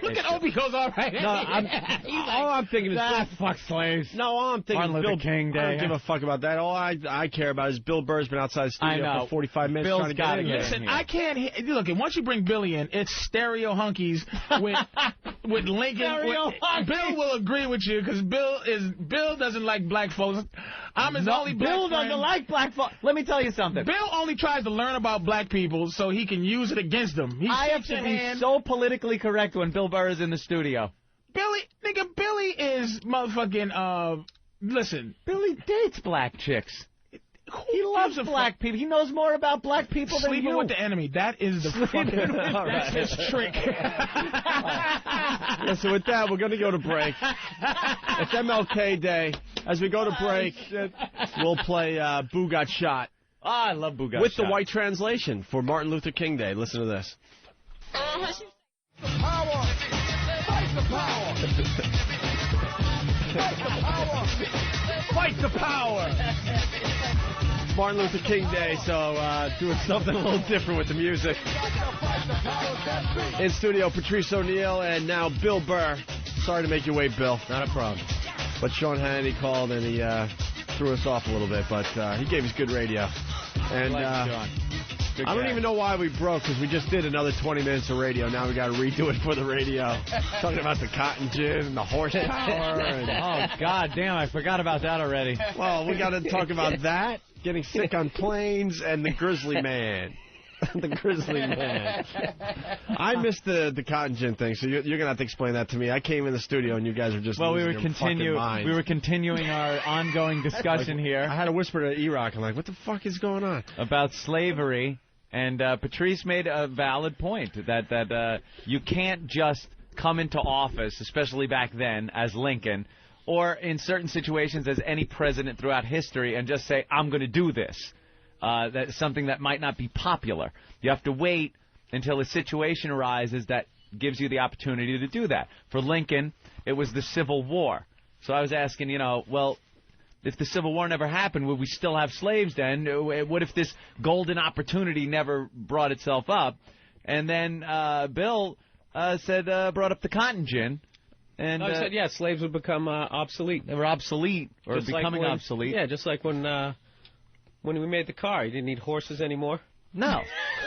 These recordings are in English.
Look at Opie goes all right. No, all I'm thinking is fuck slaves. No, all I'm thinking is Bill King Day. I don't give a fuck about that. All I care about is Bill Burr's been outside the studio for 45 minutes trying to get in here. Listen, I can't. Look, once you bring Billy in, it's stereo hunkies with Lincoln. Bill will agree with you because Bill doesn't like black folks. I'm his only black Bill friend. doesn't like black folks. Let me tell you something. Bill only tries to learn about black people so he can use it against them. I have to be so politically correct when Bill Burr is in the studio. Billy is motherfucking, listen. Billy dates black chicks. He loves black people. He knows more about black people than you. Sleeping with the enemy. That is the fucking... That's his trick. So with that, we're going to go to break. It's MLK Day. As we go to break, we'll play Boo Got Shot. Oh, I love Boo Got Shot. With the white translation for Martin Luther King Day. Listen to this. Fight the power. Fight the power. Fight the power. Martin Luther King Day, so doing something a little different with the music. In studio, Patrice O'Neill and now Bill Burr. Sorry to make you wait, Bill. Not a problem. But Sean Hannity called and he threw us off a little bit, but he gave us good radio. And I don't even know why we broke, because we just did another 20 minutes of radio. Now we got to redo it for the radio. Talking about the cotton gin and the horsepower. Oh, God damn, I forgot about that already. Well, we got to talk about that, getting sick on planes, and the Grizzly Man. The Grizzly Man. I missed the cotton gin thing, so you're going to have to explain that to me. I came in the studio, and you guys are just losing your fucking minds. We were continuing our ongoing discussion here. I had to whisper to E-Rock. I'm like, what the fuck is going on? About slavery. And Patrice made a valid point that you can't just come into office, especially back then, as Lincoln, or in certain situations as any president throughout history, and just say, I'm going to do this. That's something that might not be popular. You have to wait until a situation arises that gives you the opportunity to do that. For Lincoln, it was the Civil War. So I was asking, well, if the Civil War never happened, would we still have slaves then? What if this golden opportunity never brought itself up? And then Bill brought up the cotton gin. And he said, yeah, slaves would become obsolete. They were obsolete, or just becoming obsolete. Yeah, just like when we made the car, you didn't need horses anymore. No.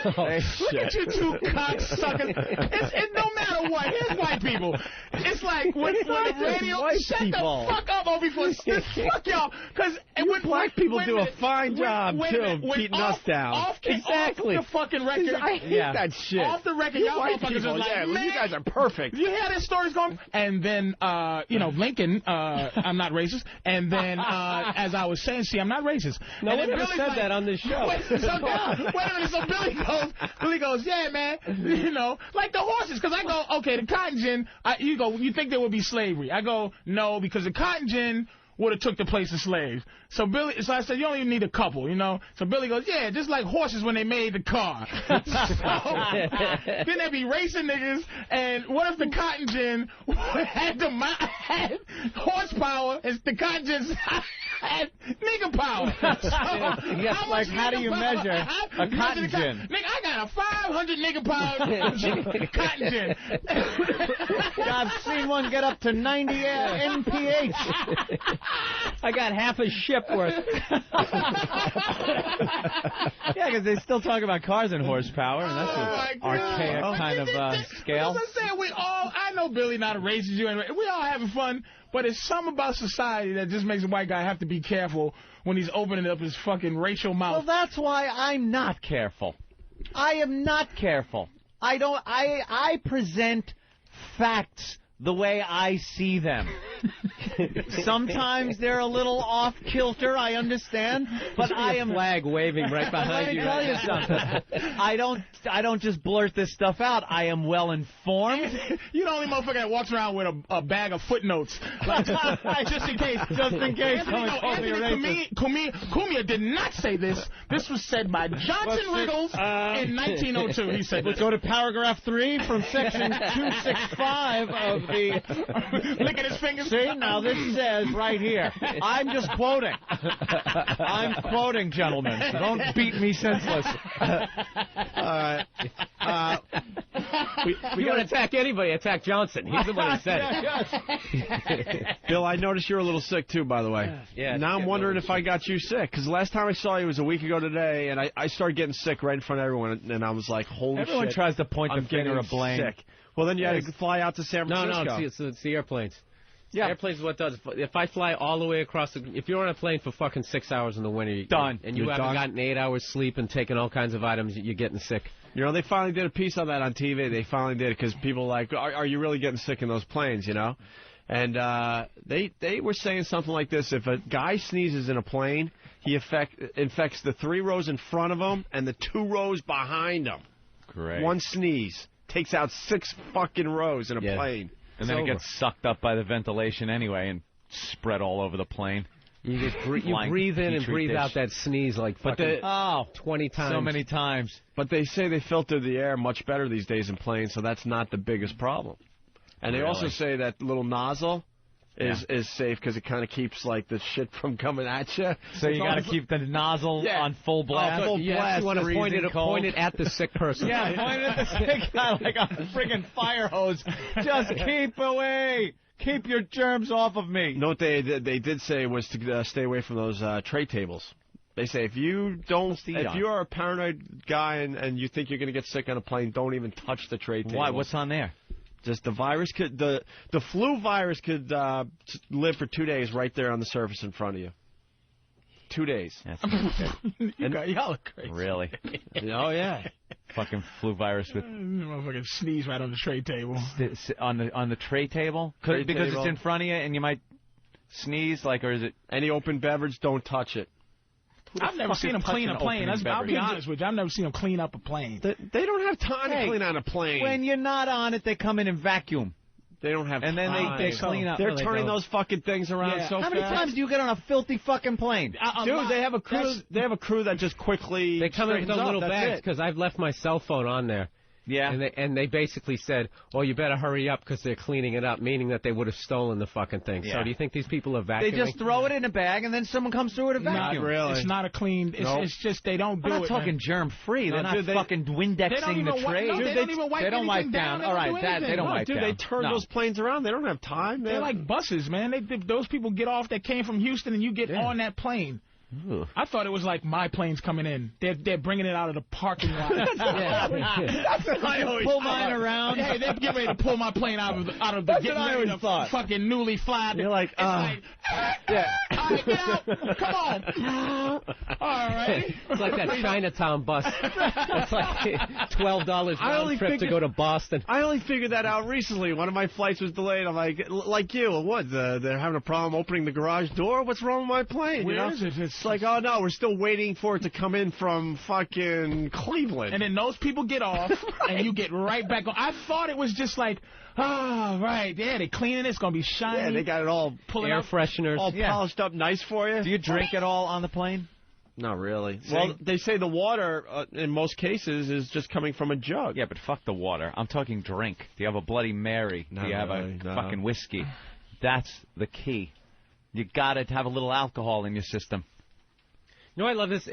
Look at you two cocksuckers. It no matter what. Here's white people. It's like when the radio... Shut the fuck up, Opie, for fuck y'all. Because when black people do a fine job, too, of beating us down. Exactly. Off the fucking record. I hate that shit. Off the record, y'all motherfuckers are like, man, you guys are perfect. You hear this story's going? And then, Lincoln, I'm not racist. And then, as I was saying, see, I'm not racist. No one ever said that on this show. Wait a minute, so Billy goes, yeah, man, like the horses, because I go, okay, the cotton gin, you think there would be slavery? I go, no, because the cotton gin would have took the place of slaves. So I said, you don't even need a couple, So Billy goes, yeah, just like horses when they made the car. So then there'd be racing niggas, and what if the cotton gin had horsepower and the cotton gin had nigga power? So yes, like how do you measure a cotton gin? Nigga, I got a 500 nigga power cotton gin. I've seen one get up to 90 NPH. I got half a ship worth. Yeah, because they still talk about cars and horsepower, and that's an archaic kind of scale. I'm saying I know Billy not a racist, we all having fun, but it's something about society that just makes a white guy have to be careful when he's opening up his fucking racial mouth. Well, that's why I'm not careful. I am not careful. I present facts the way I see them. Sometimes they're a little off kilter, I understand, but I am flag waving right behind you. Let me tell you something. I don't just blurt this stuff out. I am well informed. You're the only motherfucker that walks around with a bag of footnotes, like, just in case. Just in case. Anthony Cumia did not say this. This was said by Johnson Riggles in 1902. He said, let's go to paragraph 3 from section 265 of the... Licking his fingers. See, now this says right here. I'm just quoting. I'm quoting, gentlemen. Don't beat me senseless. All right. You want to attack anybody, attack Johnson. He's the one who said it. Bill, I noticed you're a little sick, too, by the way. Yeah. Now I'm wondering if I got you sick, because last time I saw you was a week ago today, and I started getting sick right in front of everyone, and I was like, holy shit. Everyone tries to point the finger of blame. Sick. Well, then you had to fly out to San Francisco. No, it's the airplanes. Yeah. Airplanes is what does. If I fly all the way across if you're on a plane for fucking 6 hours in the winter, Done. And you You're haven't done. gotten 8 hours sleep and taken all kinds of items, you're getting sick. You know, they finally did a piece on that on TV. They finally did it because people were like, are you really getting sick in those planes, you know? And they were saying something like this. If a guy sneezes in a plane, he infects the 3 rows in front of him and the 2 rows behind him. Great. One sneeze takes out 6 fucking rows in a plane. And then it gets sucked up by the ventilation anyway and spread all over the plane. You just breathe in and breathe out that sneeze like fucking 20 times. So many times. But they say they filter the air much better these days in planes, so that's not the biggest problem. And they also say that little nozzle is safe because it kind of keeps like the shit from coming at you. So you got to keep the nozzle on full blast. Full blast. You want to point it at the sick person. Yeah, point it at the sick guy like a friggin' fire hose. Just keep away. Keep your germs off of me. No, what they did say was to stay away from those tray tables. They say if you are a paranoid guy and you think you're going to get sick on a plane, don't even touch the tray table. Why? What's on there? Just the virus could the flu virus could live for 2 days right there on the surface in front of you. 2 days. That's Y'all are crazy. Really? Oh yeah. Fucking flu virus with motherfucking sneeze right on the tray table. on the tray table Tray because table. it's in front of you and you might sneeze or is it Any open beverage, don't touch it. I've never seen them clean a plane. I'll be beverage? honest with you. I've never seen them clean up a plane. They don't have time to clean on a plane. when you're not on it they come in and vacuum They don't have and then time. they clean up. They're turning those fucking things around so fast. How many times do you get on a filthy fucking plane? Dude, they have a crew. They have a crew that just quickly. They come in with straightens those up. little That's bags it. because I've left my cell phone on there. Yeah. And they basically said, well, you better hurry up because they're cleaning it up, meaning that they would have stolen the fucking thing. Yeah. So do you think these people are They vacuuming? just throw it in a bag and then someone comes through with a vacuum. Not really. It's not a clean. It's just they don't do We're it. not talking man. germ-free. They're not dude, fucking They don't Windexing even the wipe. tray. No, they don't even wipe They don't anything wipe down. They All don't right, do that they anything. don't No, wipe Dude, down. they turn No. those planes around. They don't have time. They're like buses, man. Those people get off that came from Houston, and you get on that plane. Ugh. I thought it was like my plane's coming in. They're bringing it out of the parking lot. That's what I always Pull mine around. Hey, they're getting ready to pull my plane out of the That's getting what I ready always to thought. fucking newly fly. You're like, it's like, yeah. all right, get out. Come on. All right. It's like that Chinatown bus. It's like $12 round trip to go to Boston. I only figured that out recently. One of my flights was delayed. I'm like you. What? They're having a problem opening the garage door? What's wrong with my plane? Where you know? is it? It's like, oh no, we're still waiting for it to come in from fucking Cleveland. And then those people get off, and you get right back on. I thought it was just like, right, yeah, they cleaning it. It's going to be shiny. yeah, they got it all pulling Air out. fresheners. all polished up nice for you. Do you drink at all on the plane? Not really. Well, they say the water, in most cases, is just coming from a jug. Yeah, but fuck the water. I'm talking drink. Do you have a Bloody Mary? Not Do you have really, a no. fucking whiskey? That's the key. You got to have a little alcohol in your system. You know, I love this.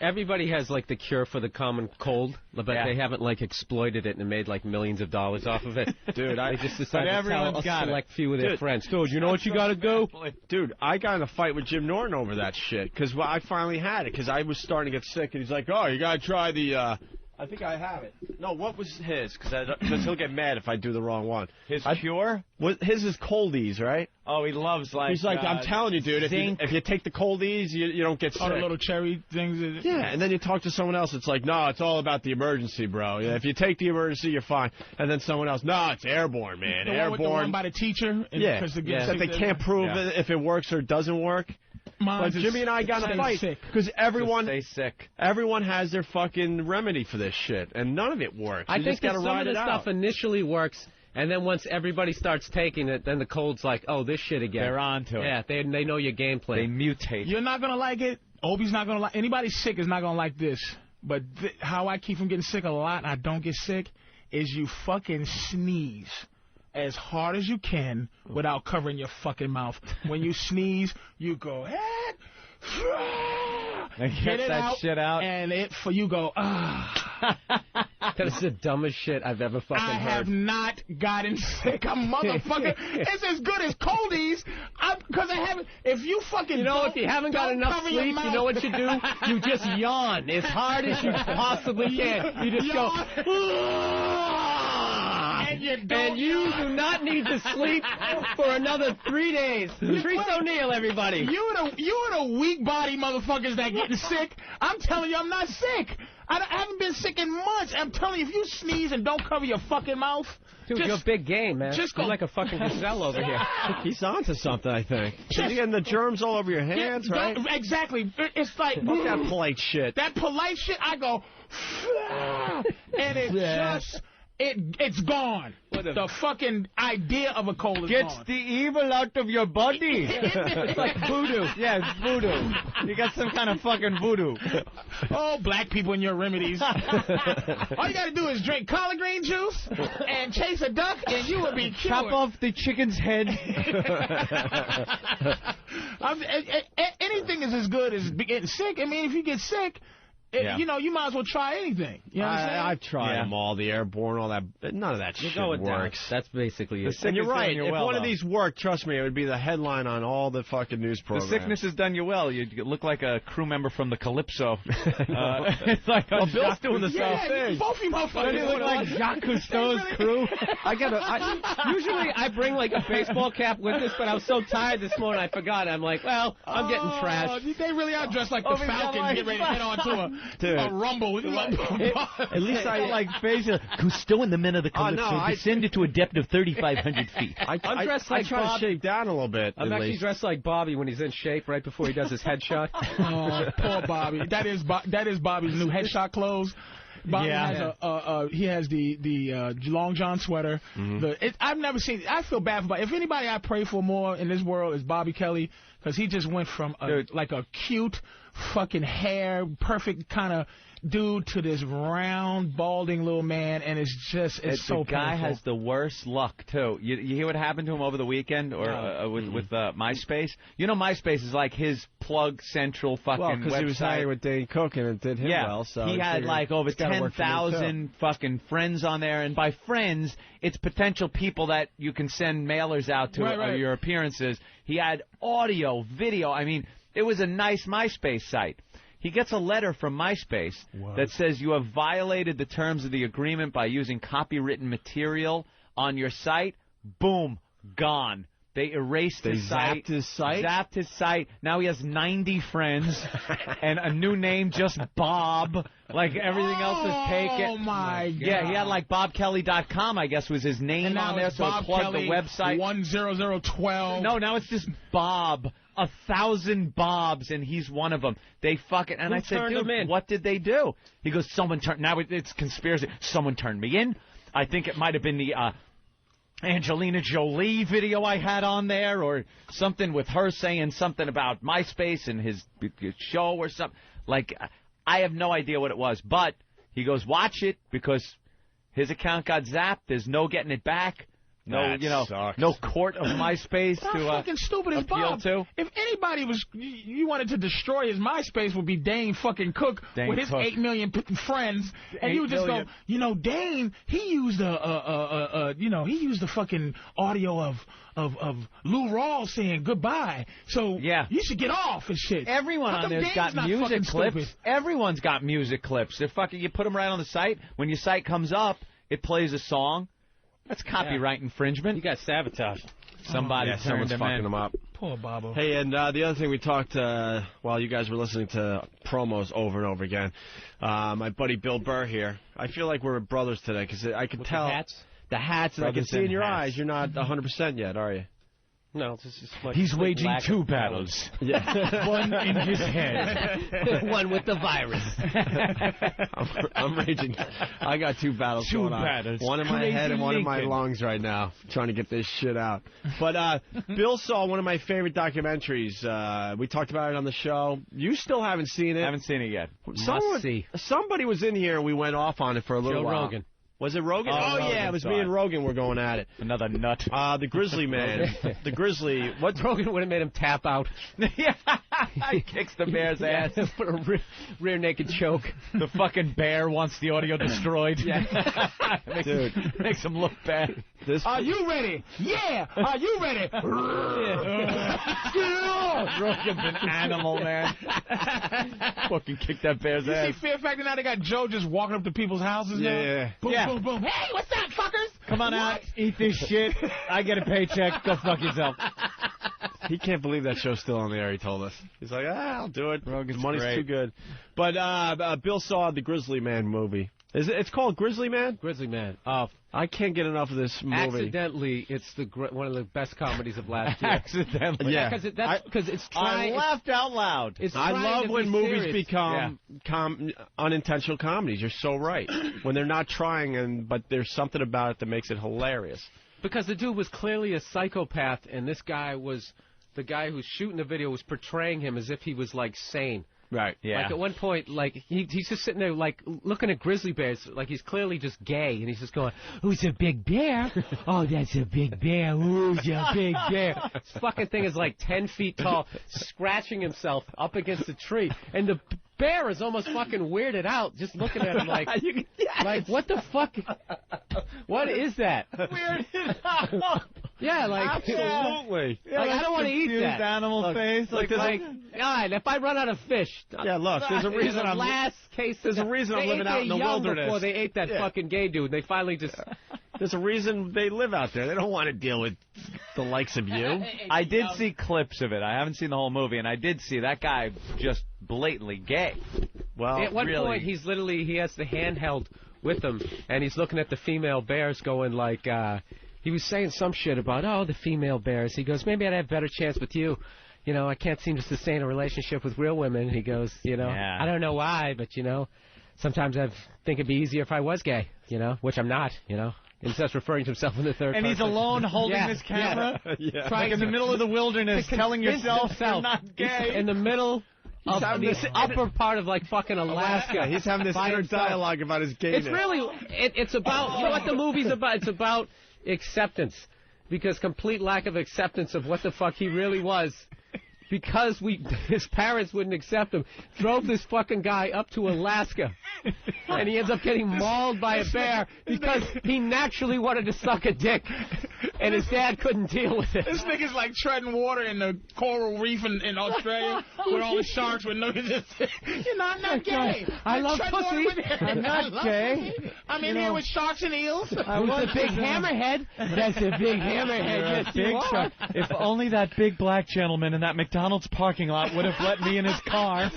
Everybody has like the cure for the common cold, but they haven't like exploited it and made like millions of dollars off of it. Dude, They just decided to tell everyone's a got it. select few of their Dude, friends. Dude, you know what you got to do? Dude, I got in a fight with Jim Norton over that shit because I finally had it because I was starting to get sick and he's like, oh, you got to try the, I think I have it. No, what was his? Because he'll get mad if I do the wrong one. His cure? His is Coldies, right? Oh, he loves like. He's like, I'm telling you, dude, zinc. if you take the Coldies, you don't get sick. All the little cherry things. Yeah, and then you talk to someone else. It's like, no, it's all about the emergency, bro. Yeah, if you take the emergency, you're fine. And then someone else, no, it's airborne, man. The one with the one by the teacher. Yeah, that they can't prove if it works or doesn't work. But Jimmy and I got in a fight because everyone has their fucking remedy for this shit, and none of it works. I You think just gotta that some ride of the it stuff out. initially works, and then once everybody starts taking it, then the cold's like, oh, this shit again. They're on to it. Yeah, they know your game They plan. mutate. You're not going to like it. Opie's not going to like anybody sick is not going to like this. But how I keep from getting sick a lot and I don't get sick is you fucking sneeze as hard as you can without covering your fucking mouth. When you sneeze, you go, And get get it that out, shit out. and you go, That is the dumbest shit I've ever fucking heard. I have not gotten sick. I'm motherfucker. It's as good as coldies. Because I haven't. If you fucking. You know, if you haven't got enough sleep, you know what you do? You just yawn as hard as you possibly can. You just go. And you do not need to sleep for another 3 days. Patrice O'Neal, everybody. You and the weak body motherfuckers that getting sick. I'm telling you, I'm not sick. I haven't been sick in months. I'm telling you, if you sneeze and don't cover your fucking mouth. Dude, you're big game, man. Just you're like a fucking gazelle over here. He's onto something, I think. You're getting the germs all over your hands, right? Exactly. It's like... Fuck that polite shit. That polite shit, I go... And it just... It's gone. The fucking idea of a cold is Gets gone. the evil out of your body. It's like voodoo. Yeah, it's voodoo. You got some kind of fucking voodoo. Oh, black people and your remedies. All you got to do is drink collard green juice and chase a duck, and you will be cured. Chop off the chicken's head. Anything is as good as getting sick. I mean, if you get sick... You know, you might as well try anything. You know what I'm saying? I've tried them all, the airborne, all that. None of that shit works. That's basically it. And you're right. If one of these worked, trust me, it would be the headline on all the fucking news programs. The sickness has done you well. You look like a crew member from the Calypso. It's like Bill's doing the same thing. Both of you motherfuckers. You look like Jacques Cousteau's crew. Usually I bring like a baseball cap with this, but I was so tired this morning I forgot. I'm like, well, I'm getting trashed. They really are dressed like the Falcon get ready to head on to a rumble. At least I like Fraser. Cousteau and the men of the Calypso descended to a depth of 3,500 feet. I'm dressed like try Bob. to shave down a little bit. I'm actually dressed like Bobby when he's in shape right before he does his headshot. Oh, poor Bobby. That is Bobby's new headshot clothes. Bobby has the long john sweater. I've never seen. I feel bad for Bobby. If anybody I pray for more in this world is Bobby Kelly, because he just went from like a cute fucking hair, perfect kind of dude to this round, balding little man, and it's so painful. The guy has the worst luck, too. You hear what happened to him over the weekend or with Myspace? You know, Myspace is like his plug central fucking website. Because he was hired with Dane Cook and it did him well. So he had like over 10,000 fucking friends on there, and by friends, it's potential people that you can send mailers out to your appearances. He had audio, video. I mean, it was a nice Myspace site. He gets a letter from Myspace that says you have violated the terms of the agreement by using copywritten material on your site. Boom, gone. They erased his site. Zapped his site. Now he has 90 friends and a new name, just Bob. Like everything else is taken. Oh, my God. Yeah, he had like BobKelly.com, I guess, was his name on there, so it plugged the website. 10012. No, now it's just Bob. 1,000 Bobs, and he's one of them. They fucking... And I said, dude, what did they do? He goes, someone turned... Now it's conspiracy. Someone turned me in. I think it might have been the Angelina Jolie video I had on there, or something with her saying something about MySpace and his show or something. Like, I have no idea what it was. But he goes, watch it, because his account got zapped. There's no getting it back. No, no court of MySpace to fucking stupid as appeal Bob. to. If anybody you wanted to destroy his MySpace, would be Dane fucking Cook with his 8 million friends, and you would just go, Dane, he used the fucking audio of Lou Rawls saying goodbye. So you should get off and shit. Everyone on there's got music clips. Stupid? Everyone's got music clips. They're fucking. You put them right on the site. When your site comes up, it plays a song. That's copyright infringement. You got sabotaged. Somebody someone's fucking them up. Poor Bobo. Hey, and the other thing we talked while you guys were listening to promos over and over again, my buddy Bill Burr here. I feel like we're brothers today because I can tell the hats, and I can see in your eyes you're not 100% yet, are you? No, this is much. He's waging 2 battles. Yeah. One in his head. One with the virus. I'm raging. I got 2 battles going on. One in my head and one in my lungs right now, trying to get this shit out. But Bill saw one of my favorite documentaries. We talked about it on the show. You still haven't seen it. I haven't seen it yet. Somebody was in here and we went off on it for a little while. Joe Rogan. Was it Rogan? Oh, Yeah, it was me and Rogan were going at it. Another nut. The Grizzly Man. The Grizzly. What? Rogan would have made him tap out. Yeah, he kicks the bear's ass. Put a rear naked choke. The fucking bear wants the audio destroyed. Yeah. makes him look bad. Are you ready? Yeah. Are you ready? Rogan's an animal, man. Fucking kick that bear's ass. You see Fear Factor now? They got Joe just walking up to people's houses now. Yeah. Boom, boom, boom. Hey, what's up, fuckers? Come on out, eat this shit. I get a paycheck. Go fuck yourself. He can't believe that show's still on the air, he told us. He's like, I'll do it. Rogan's the money's great. too good. But Bill saw the Grizzly Man movie. It's called Grizzly Man? Grizzly Man. I can't get enough of this movie. Accidentally, it's one of the best comedies of last year. Accidentally. Yeah. Because it's trying. I laughed out loud. I love when movies serious. become unintentional comedies. You're so right. When they're not trying, but there's something about it that makes it hilarious. Because the dude was clearly a psychopath, and this guy was, the guy who's shooting the video was portraying him as if he was, like, sane. Right. Yeah. Like, at one point, like, he's just sitting there, like, looking at grizzly bears, like he's clearly just gay, and he's just going, who's a big bear? Oh, that's a big bear. Who's a big bear? This fucking thing is, like, 10 feet tall, scratching himself up against a tree, and the bear is almost fucking weirded out, just looking at him like, like, what the fuck? What is that? Weirded out. Yeah, like, Absolutely. like, I don't want to eat that. Animal face. Like, God, if I run out of fish. Yeah, look, there's a reason I'm There's a reason I'm living out in the wilderness. Before they ate that fucking gay dude. They finally just. There's a reason they live out there. They don't want to deal with the likes of you. I did see clips of it. I haven't seen the whole movie, and I did see that guy just blatantly gay. Well, At one point, he has the handheld with him, and he's looking at the female bears going like, he was saying some shit about, the female bears. He goes, maybe I'd have a better chance with you. You know, I can't seem to sustain a relationship with real women. He goes, I don't know why, but, sometimes I think it'd be easier if I was gay, which I'm not, And starts referring to himself in the third person. And he's alone holding his camera, like in the middle of the wilderness, telling yourself you're not gay. In the middle of the upper part of, like, fucking Alaska. He's having this inner dialogue about his gayness. It's really, it's about, you know what the movie's about? It's about acceptance. Because complete lack of acceptance of what the fuck he really was. Because his parents wouldn't accept him, drove this fucking guy up to Alaska, and he ends up getting mauled by a bear because he naturally wanted to suck a dick, and his dad couldn't deal with it. This nigga's like treading water in the coral reef in Australia with all the sharks with no. I'm not gay. I love pussy. I'm not gay. I'm in here with sharks and eels. I was a big hammerhead. That's a big hammerhead. Yes, big shark. If only that big black gentleman in that McDonald's parking lot would have let me in his car,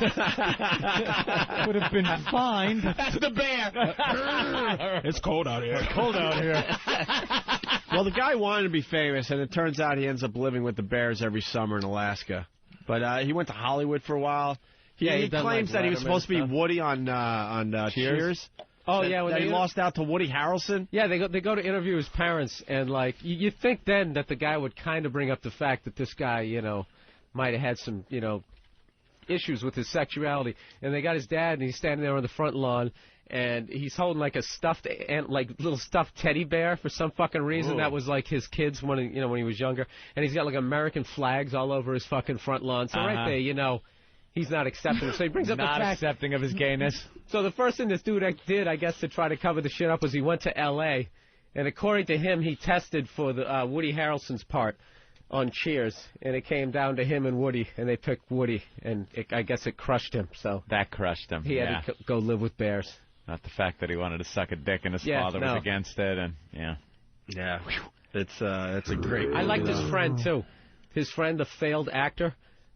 would have been fine. That's the bear. It's cold out here. It's cold out here. Well, the guy wanted to be famous, and it turns out he ends up living with the bears every summer in Alaska. But he went to Hollywood for a while. He claims that he was supposed to be Woody on Cheers. Oh, yeah. When he lost out to Woody Harrelson? Yeah, they go to interview his parents, and, like, you think then that the guy would kind of bring up the fact that this guy, might have had some, issues with his sexuality. And they got his dad, and he's standing there on the front lawn, and he's holding, like, a stuffed, little stuffed teddy bear for some fucking reason. Ooh. That was, like, his kid's when he was younger. And he's got, like, American flags all over his fucking front lawn. So right there, he's not accepting it. So he brings up the fact. Not accepting of his gayness. So the first thing this dude did, I guess, to try to cover the shit up was he went to L.A., and according to him, he tested for the Woody Harrelson's part on Cheers, and it came down to him and Woody, and they picked Woody, and I guess it crushed him. So that crushed him. He had to go live with bears. Not the fact that he wanted to suck a dick and his father was against it, and it's a great. I liked his friend too. His friend, the failed actor,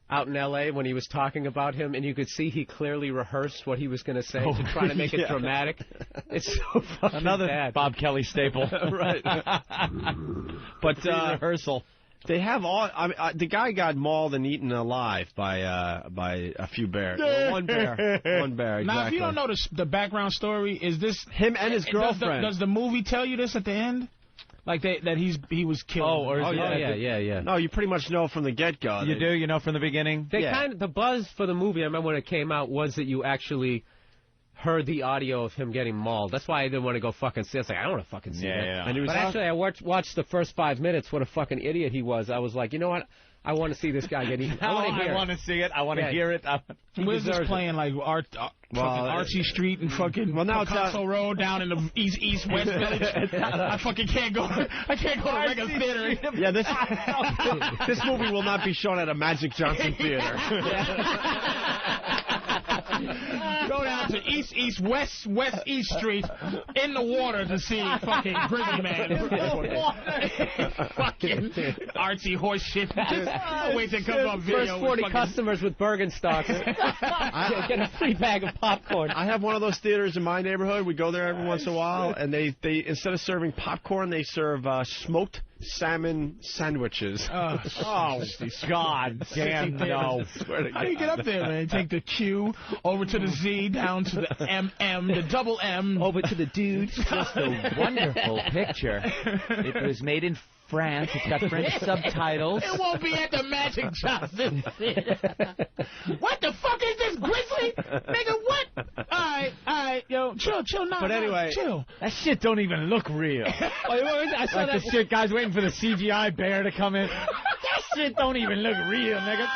out in L.A. when he was talking about him, and you could see he clearly rehearsed what he was going to say to try to make it dramatic. It's so fucking bad. Bob Kelly staple, right? But rehearsal. They have all. The guy got mauled and eaten alive by a few bears. One bear. Exactly. Now, if you don't know the background story, is this him and his girlfriend? Does the movie tell you this at the end? Like that he was killed? Yeah. No, you pretty much know from the get-go. You do, from the beginning. The buzz for the movie, I remember when it came out, was that you actually heard the audio of him getting mauled. That's why I didn't want to go fucking see it. I was like, I don't want to fucking see that. Yeah. And he was But actually, I watched the first 5 minutes. What a fucking idiot he was. I was like, you know what? I want to see this guy get eaten. I want to see it. I want to hear it. Where's this playing? Like fucking Archie Street and fucking Picasso Road down in the East West Village. I fucking can't go. I can't go to a regular theater. Yeah, this movie will not be shown at a Magic Johnson theater. Go down to West East Street in the water to see fucking Grizzly Man. Fucking artsy horse shit. Wait till it comes on video. First 40 customers with Bergenstock get a free bag of popcorn. I have one of those theaters in my neighborhood. We go there every once in a while, and they instead of serving popcorn, they serve smoked salmon sandwiches. Oh, God damn no. How do you get up there, man? Take the Q over to the Z, down to the MM, the double M. Over to the dude. Just a wonderful picture. It was made in France. It's got French subtitles. It won't be at the Magic Johnson Theater. What the fuck is this, Grizzly? Nigga, what? All right, yo, chill, nah. But anyway, chill. That shit don't even look real. I saw Like that the shit, guys waiting for the CGI bear to come in. That shit don't even look real, nigga.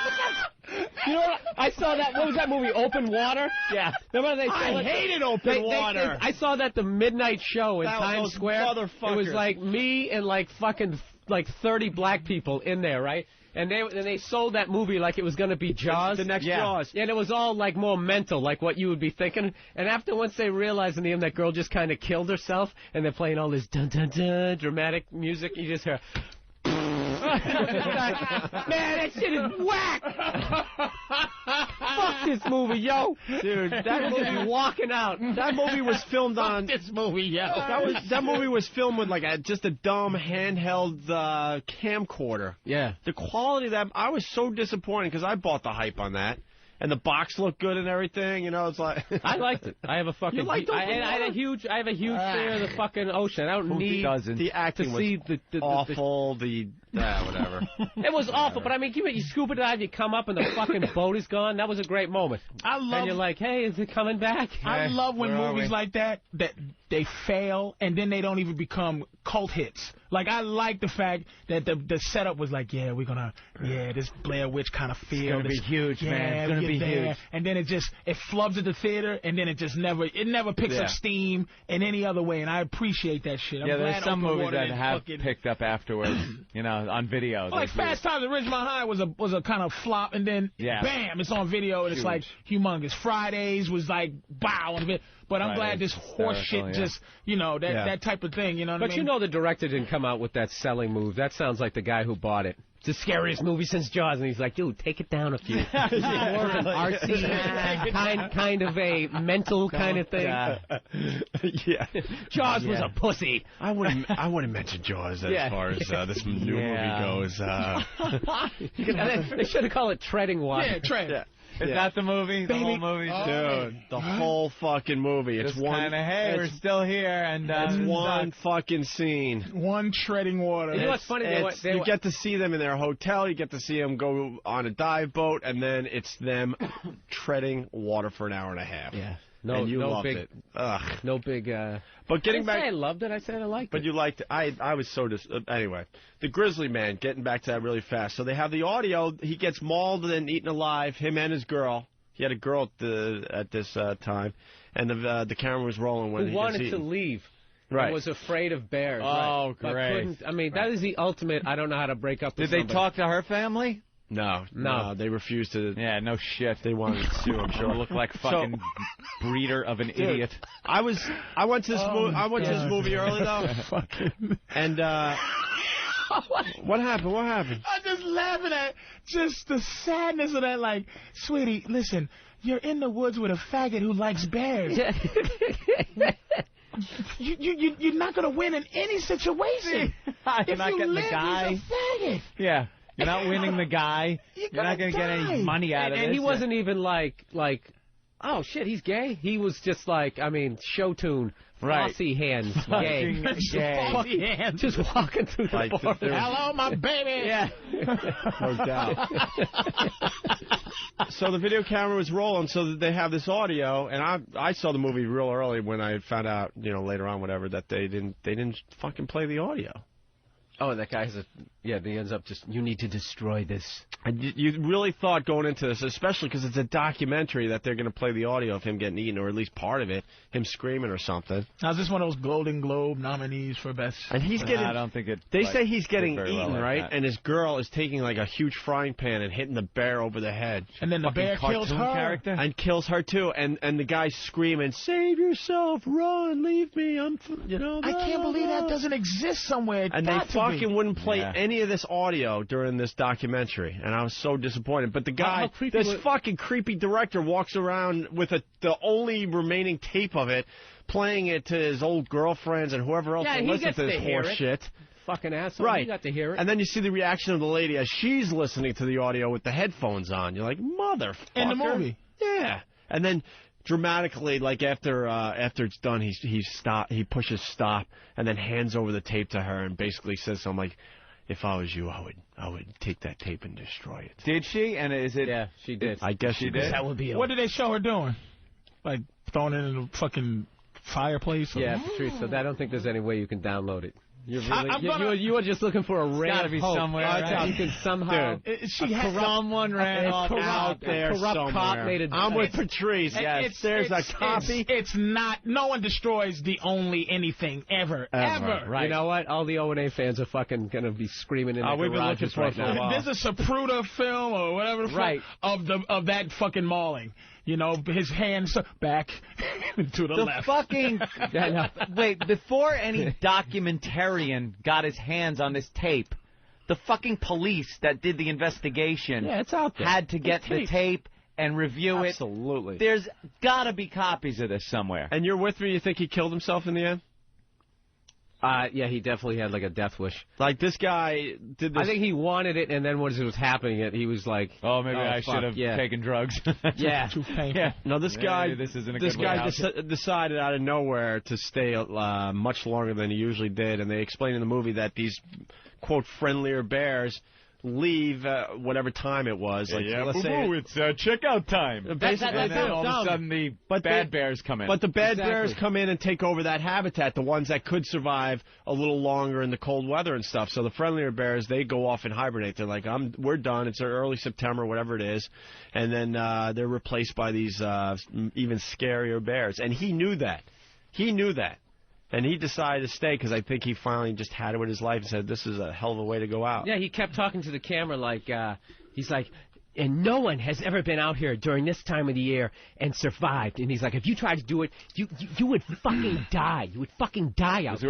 You know what? I saw that. What was that movie? Open Water? Yeah. Remember I hated Open Water. I saw that the midnight show in Times Square. Motherfuckers. It was like me and like fucking like 30 black people in there, right? And they sold that movie like it was going to be Jaws. The next Jaws. And it was all like more mental, like what you would be thinking. And after once they realized in the end that girl just kind of killed herself, and they're playing all this dun dun dun dramatic music, you just hear. Man, that shit is whack! Fuck this movie, yo! Dude, that movie walking out. That movie was filmed on. This movie, yo. That movie was filmed with like just a dumb handheld camcorder. Yeah. The quality of that, I was so disappointed because I bought the hype on that. And the box looked good and everything, you know. It's like I liked it. I have a fucking. You liked I have a huge fear of the fucking ocean. I don't need the acting to see was awful. Whatever. It was awful, but I mean, you scuba dive, you come up, and the fucking boat is gone. That was a great moment. And you're like, hey, is it coming back? I love when movies like that they fail and then they don't even become cult hits. Like, I like the fact that the setup was like, this Blair Witch kind of feel. It's going to be huge, man. It's going to be huge. And then it flubs at the theater, and then it never picks up steam in any other way, and I appreciate that shit. There's some movies that have picked up afterwards, you know, on video. Like Fast Times at Ridgemont High was a kind of flop, and then bam, it's on video, and it's like humongous. Fridays was like, wow. But I'm glad this horse shit just, you know, that type of thing, you know what I mean? But you know the director didn't come out with that selling move. That sounds like the guy who bought it. It's the scariest movie since Jaws, and he's like, dude, take it down a few. More of an artsy, kind of a mental kind of thing. Yeah. Jaws was a pussy. I wouldn't mention Jaws as far as this new movie goes. They should have called it Treading Water. Yeah, Tread. Yeah. Is that the movie? The whole movie? Dude, the whole fucking movie. It's just one kind of, hey, we're still here, and it's one fucking scene. One treading water. You know what's funny? You get to see them in their hotel. You get to see them go on a dive boat, and then it's them treading water for an hour and a half. Yeah. And you loved big, it. Ugh. No big. But getting back, I loved it. I said I liked it. But you liked it. I was so anyway. The Grizzly Man. Getting back to that really fast. So they have the audio. He gets mauled and eaten alive. Him and his girl. He had a girl at this time, and the camera was rolling when he wanted to leave. Right. Was afraid of bears. Oh, right. great. But that is the ultimate. I don't know how to break up with Did they talk to her family? No, they refused to. Yeah, no shit. They wanted to sue. I'm sure. Look like fucking breeder of an idiot. I went to this movie. I went to this movie early though. And what happened? What happened? I'm just laughing at just the sadness of that. Like, sweetie, listen, you're in the woods with a faggot who likes bears. You're not gonna win in any situation. You're not getting the guy. He's a faggot. Yeah. You're not winning the guy. You're not going to get any money out of it. And he wasn't even like, oh, shit, he's gay? He was just like, show tune, flossy hands, gay. Flossy hands. Just walking through the bar. Hello, my baby. Yeah. No doubt. So the video camera was rolling, so that they have this audio, and I saw the movie real early when I found out, later on, whatever, that they didn't fucking play the audio. Oh, that guy's he ends up just, you need to destroy this. And you really thought going into this, especially because it's a documentary, that they're going to play the audio of him getting eaten, or at least part of it, him screaming or something. Now, is this one of those Golden Globe nominees for best? And he's getting. I don't think it. They say he's getting very eaten, well right? that. And his girl is taking like a huge frying pan and hitting the bear over the head. And then the bear kills her. Character? And kills her too. And the guy's screaming, "Save yourself! Run! Leave me! I can't believe that doesn't exist somewhere. And they fucking wouldn't play any of this audio during this documentary, and I was so disappointed. But the guy, this fucking creepy director, walks around with the only remaining tape of it, playing it to his old girlfriends and whoever else will listen to this horse shit. Fucking asshole. Right. You got to hear it. And then you see the reaction of the lady as she's listening to the audio with the headphones on. You're like, motherfucker. In the movie. Yeah. And then dramatically, like after it's done, he pushes stop and then hands over the tape to her and basically says something like, "If I was you, I would take that tape and destroy it." Did she? And is it? Yeah, she did. I guess she did. That would be. What did they show her doing? Like throwing it in the fucking fireplace? Yeah, Patrice. So I don't think there's any way you can download it. You're really, you were just looking for a ray gotta of be hope. somewhere, right? You can somehow. Someone ran off out there corrupt cop made it. I'm with Patrice. Yes, there's a copy. It's not. No one destroys the only anything ever. Right. You know what? All the O&A fans are fucking gonna be screaming in their we've been looking garages for right it for a now. while. There's a Zapruder film or whatever the fuck of that fucking mauling. His hands back to the left. Fucking wait, before any documentarian got his hands on this tape, the fucking police that did the investigation it's out there. had to get the tape and review Absolutely. it. There's got to be copies of this somewhere. And you're with me? You think he killed himself in the end? Yeah, he definitely had like a death wish. Like this guy did this. I think he wanted it, and then once it was happening, he was like, "Oh, maybe I should have taken drugs." Yeah. Too painful. Yeah. No, this guy. This isn't a this good guy way decided out of nowhere to stay much longer than he usually did, and they explain in the movie that these quote friendlier bears leave whatever time it was. Like, let's say it's checkout time. And then all of a sudden the bad bears come in. But the bad bears come in and take over that habitat, the ones that could survive a little longer in the cold weather and stuff. So the friendlier bears, they go off and hibernate. They're like, we're done. It's early September, whatever it is. And then they're replaced by these even scarier bears. And he knew that. And he decided to stay because I think he finally just had it with his life and said, this is a hell of a way to go out. Yeah, he kept talking to the camera like, he's like, and no one has ever been out here during this time of the year and survived. And he's like, if you tried to do it, you would fucking die. You would fucking die out there. Was he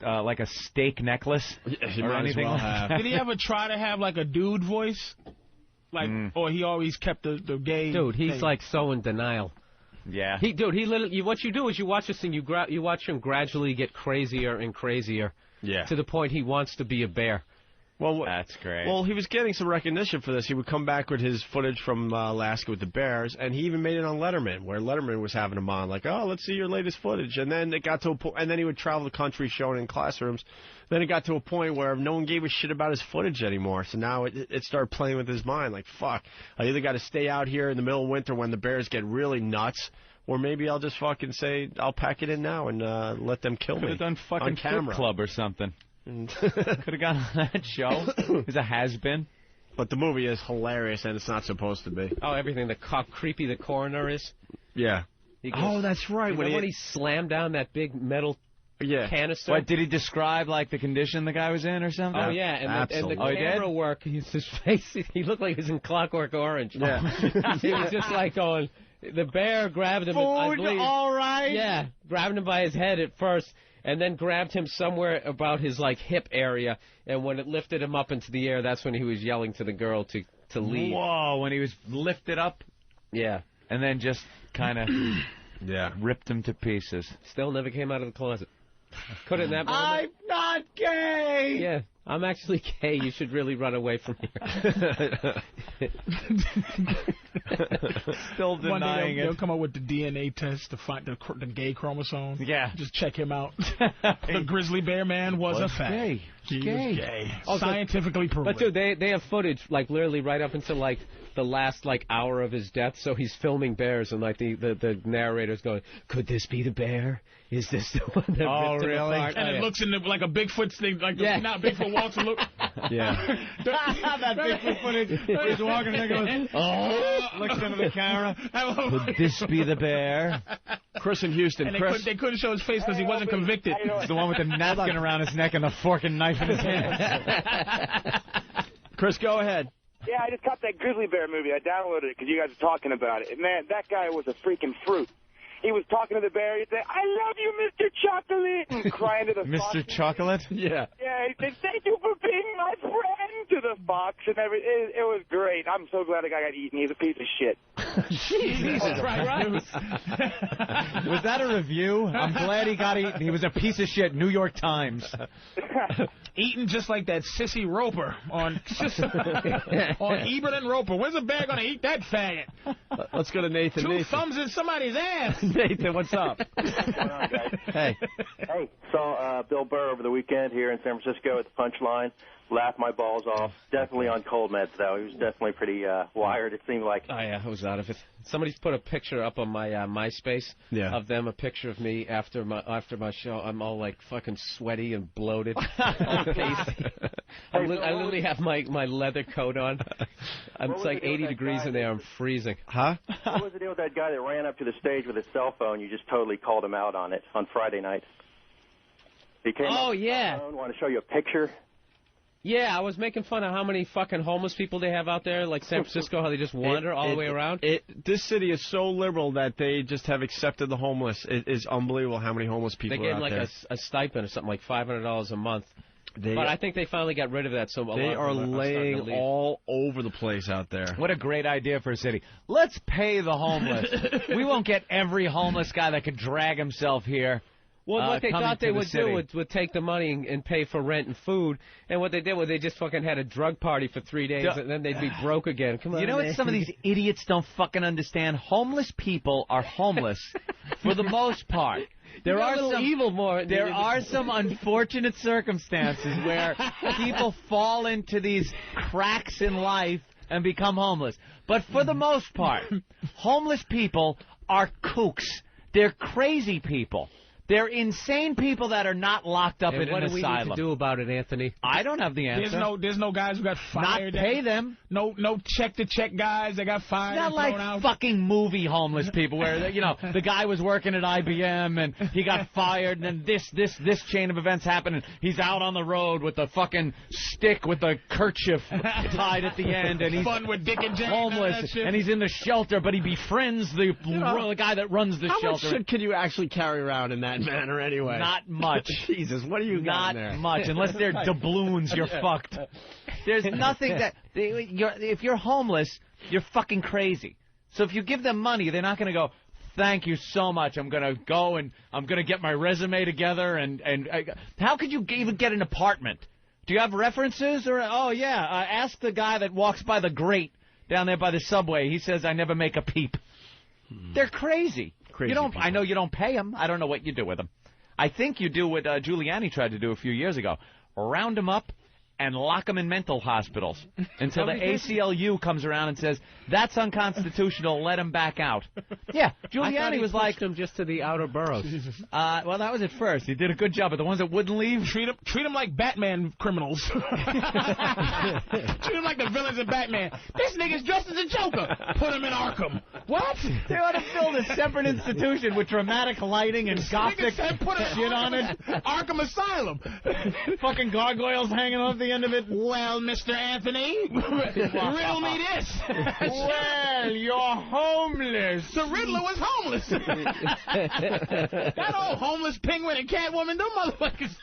wearing like a steak necklace or anything like that? Did he ever try to have like a dude voice? Like, or he always kept the gay? Dude, he's like so in denial. Yeah. He literally, what you do is you watch this thing, you watch him gradually get crazier and crazier. Yeah. To the point he wants to be a bear. Well, that's great. Well, he was getting some recognition for this. He would come back with his footage from Alaska with the bears, and he even made it on Letterman, where Letterman was having him on, like, oh, let's see your latest footage. And then it got to a point, and then he would travel the country showing in classrooms. Then it got to a point where no one gave a shit about his footage anymore. So now it started playing with his mind, like, fuck, I either got to stay out here in the middle of winter when the bears get really nuts, or maybe I'll just fucking say I'll pack it in now and let them kill me. Could have done fucking Foot Club or something. Could have gone on that show. He's a has-been. But the movie is hilarious, and it's not supposed to be. Oh, everything. How creepy the coroner is. Yeah. Goes, that's right. When he slammed down that big metal canister. What, did he describe, like, the condition the guy was in or something? Oh, yeah. And the camera work, his face, he looked like he was in Clockwork Orange. Yeah. He was just like going... The bear grabbed him. Food, all right. Yeah, grabbed him by his head at first, and then grabbed him somewhere about his like hip area. And when it lifted him up into the air, that's when he was yelling to the girl to leave. Whoa! When he was lifted up. Yeah. And then just kind of ripped him to pieces. Still never came out of the closet. Could in that moment. I'm not gay. Yeah, I'm actually gay. You should really run away from here. Still One day denying they'll it. come up with the DNA test to find the gay chromosome. Yeah. Just check him out. The grizzly bear man was a fact. Gay. He was gay. Oh, so- Scientifically proven. But dude, they have footage like literally right up until like the last like hour of his death. So he's filming bears, and like the narrator's going, "Could this be the bear? Is this the one that ripped him really? apart?" And it looks in like a Bigfoot thing, like not Bigfoot walks and look. Yeah. That Bigfoot footage. He's walking and goes, oh, looks into the camera. Could this be the bear? Chris in Houston. And Chris. they couldn't show his face because he wasn't convicted. It's the one with the napkin around his neck and the fork and knife in his hand. Chris, go ahead. Yeah, I just caught that Grizzly Bear movie. I downloaded it because you guys are talking about it. And, man, that guy was a freaking fruit. He was talking to the bear. He'd say, "I love you, Mr. Chocolate," and crying to the fox. Mr. Chocolate? Yeah. Yeah, he said, "Thank you for being my friend," to the fox and everything. It was great. I'm so glad the guy got eaten. He's a piece of shit. Jesus Christ. Was that a review? I'm glad he got eaten. He was a piece of shit. New York Times. Eating just like that sissy Roper on Ebert and Roper. When's the bear going to eat that faggot? Let's go to Nathan. Two Nathan. thumbs in somebody's ass. Nathan, what's up? What's going on, guys? Hey. Hey, saw Bill Burr over the weekend here in San Francisco at the Punchline. Laughed my balls off. Definitely on cold meds, though. He was definitely pretty wired, it seemed like. Oh, yeah, I was out of it. Somebody's put a picture up on my Myspace of them, a picture of me after my show. I'm all, like, fucking sweaty and bloated. All pasty. I literally have my leather coat on. It's like 80 degrees in there. I'm freezing. Huh? What was the deal with that guy that ran up to the stage with his cell phone? You just totally called him out on it on Friday night. He came up with his phone, wanted to show you a picture. Yeah, I was making fun of how many fucking homeless people they have out there, like San Francisco, how they just wander all the way around. This city is so liberal that they just have accepted the homeless. It is unbelievable how many homeless people they are gave out them there. like a stipend or something, like $500 a month. But I think they finally got rid of that. So they are laying all over the place out there. What a great idea for a city. Let's pay the homeless. We won't get every homeless guy that could drag himself here. Well, what they thought they would do would take the money and pay for rent and food, and what they did was they just fucking had a drug party for 3 days, and then they'd be broke again. Come on, you know what some of these idiots don't fucking understand? Homeless people are homeless for the most part. There are some evil more. There are some unfortunate circumstances where people fall into these cracks in life and become homeless. But for the most part, homeless people are kooks. They're crazy people. They're insane people that are not locked up in an asylum. What do we need to do about it, Anthony? I don't have the answer. There's no guys who got fired. Not pay them. No check guys that got fired. It's not like out. fucking movie homeless people where the guy was working at IBM and he got fired and then this chain of events happened and he's out on the road with the fucking stick with the kerchief tied at the end and he's fun with Dick and Jane homeless and he's in the shelter but he befriends the guy that runs the shelter. How much shit can you actually carry around in that manner anyway? Not much. Jesus, what do you got there? Not much. Unless they're doubloons, you're fucked. There's nothing that... If you're homeless, you're fucking crazy. So if you give them money, they're not going to go, thank you so much. I'm going to go and I'm going to get my resume together. And how could you even get an apartment? Do you have references? Or ask the guy that walks by the grate down there by the subway. He says, I never make a peep. They're crazy. I know you don't pay them. I don't know what you do with them. I think you do what Giuliani tried to do a few years ago. Round them up and lock them in mental hospitals until the ACLU comes around and says, that's unconstitutional, let them back out. Yeah, Giuliani was like... them just to the outer boroughs. Well, that was at first. He did a good job, but the ones that wouldn't leave... Treat them like Batman criminals. Treat them like the villains of Batman. This nigga's dressed as a Joker. Put him in Arkham. What? They ought to build a separate institution with dramatic lighting and gothic shit on it. Arkham Asylum. Fucking gargoyles hanging off the end of it. Well, Mr. Anthony, riddle me this. Well, you're homeless. The Riddler was homeless. That old homeless penguin and Catwoman, them motherfuckers.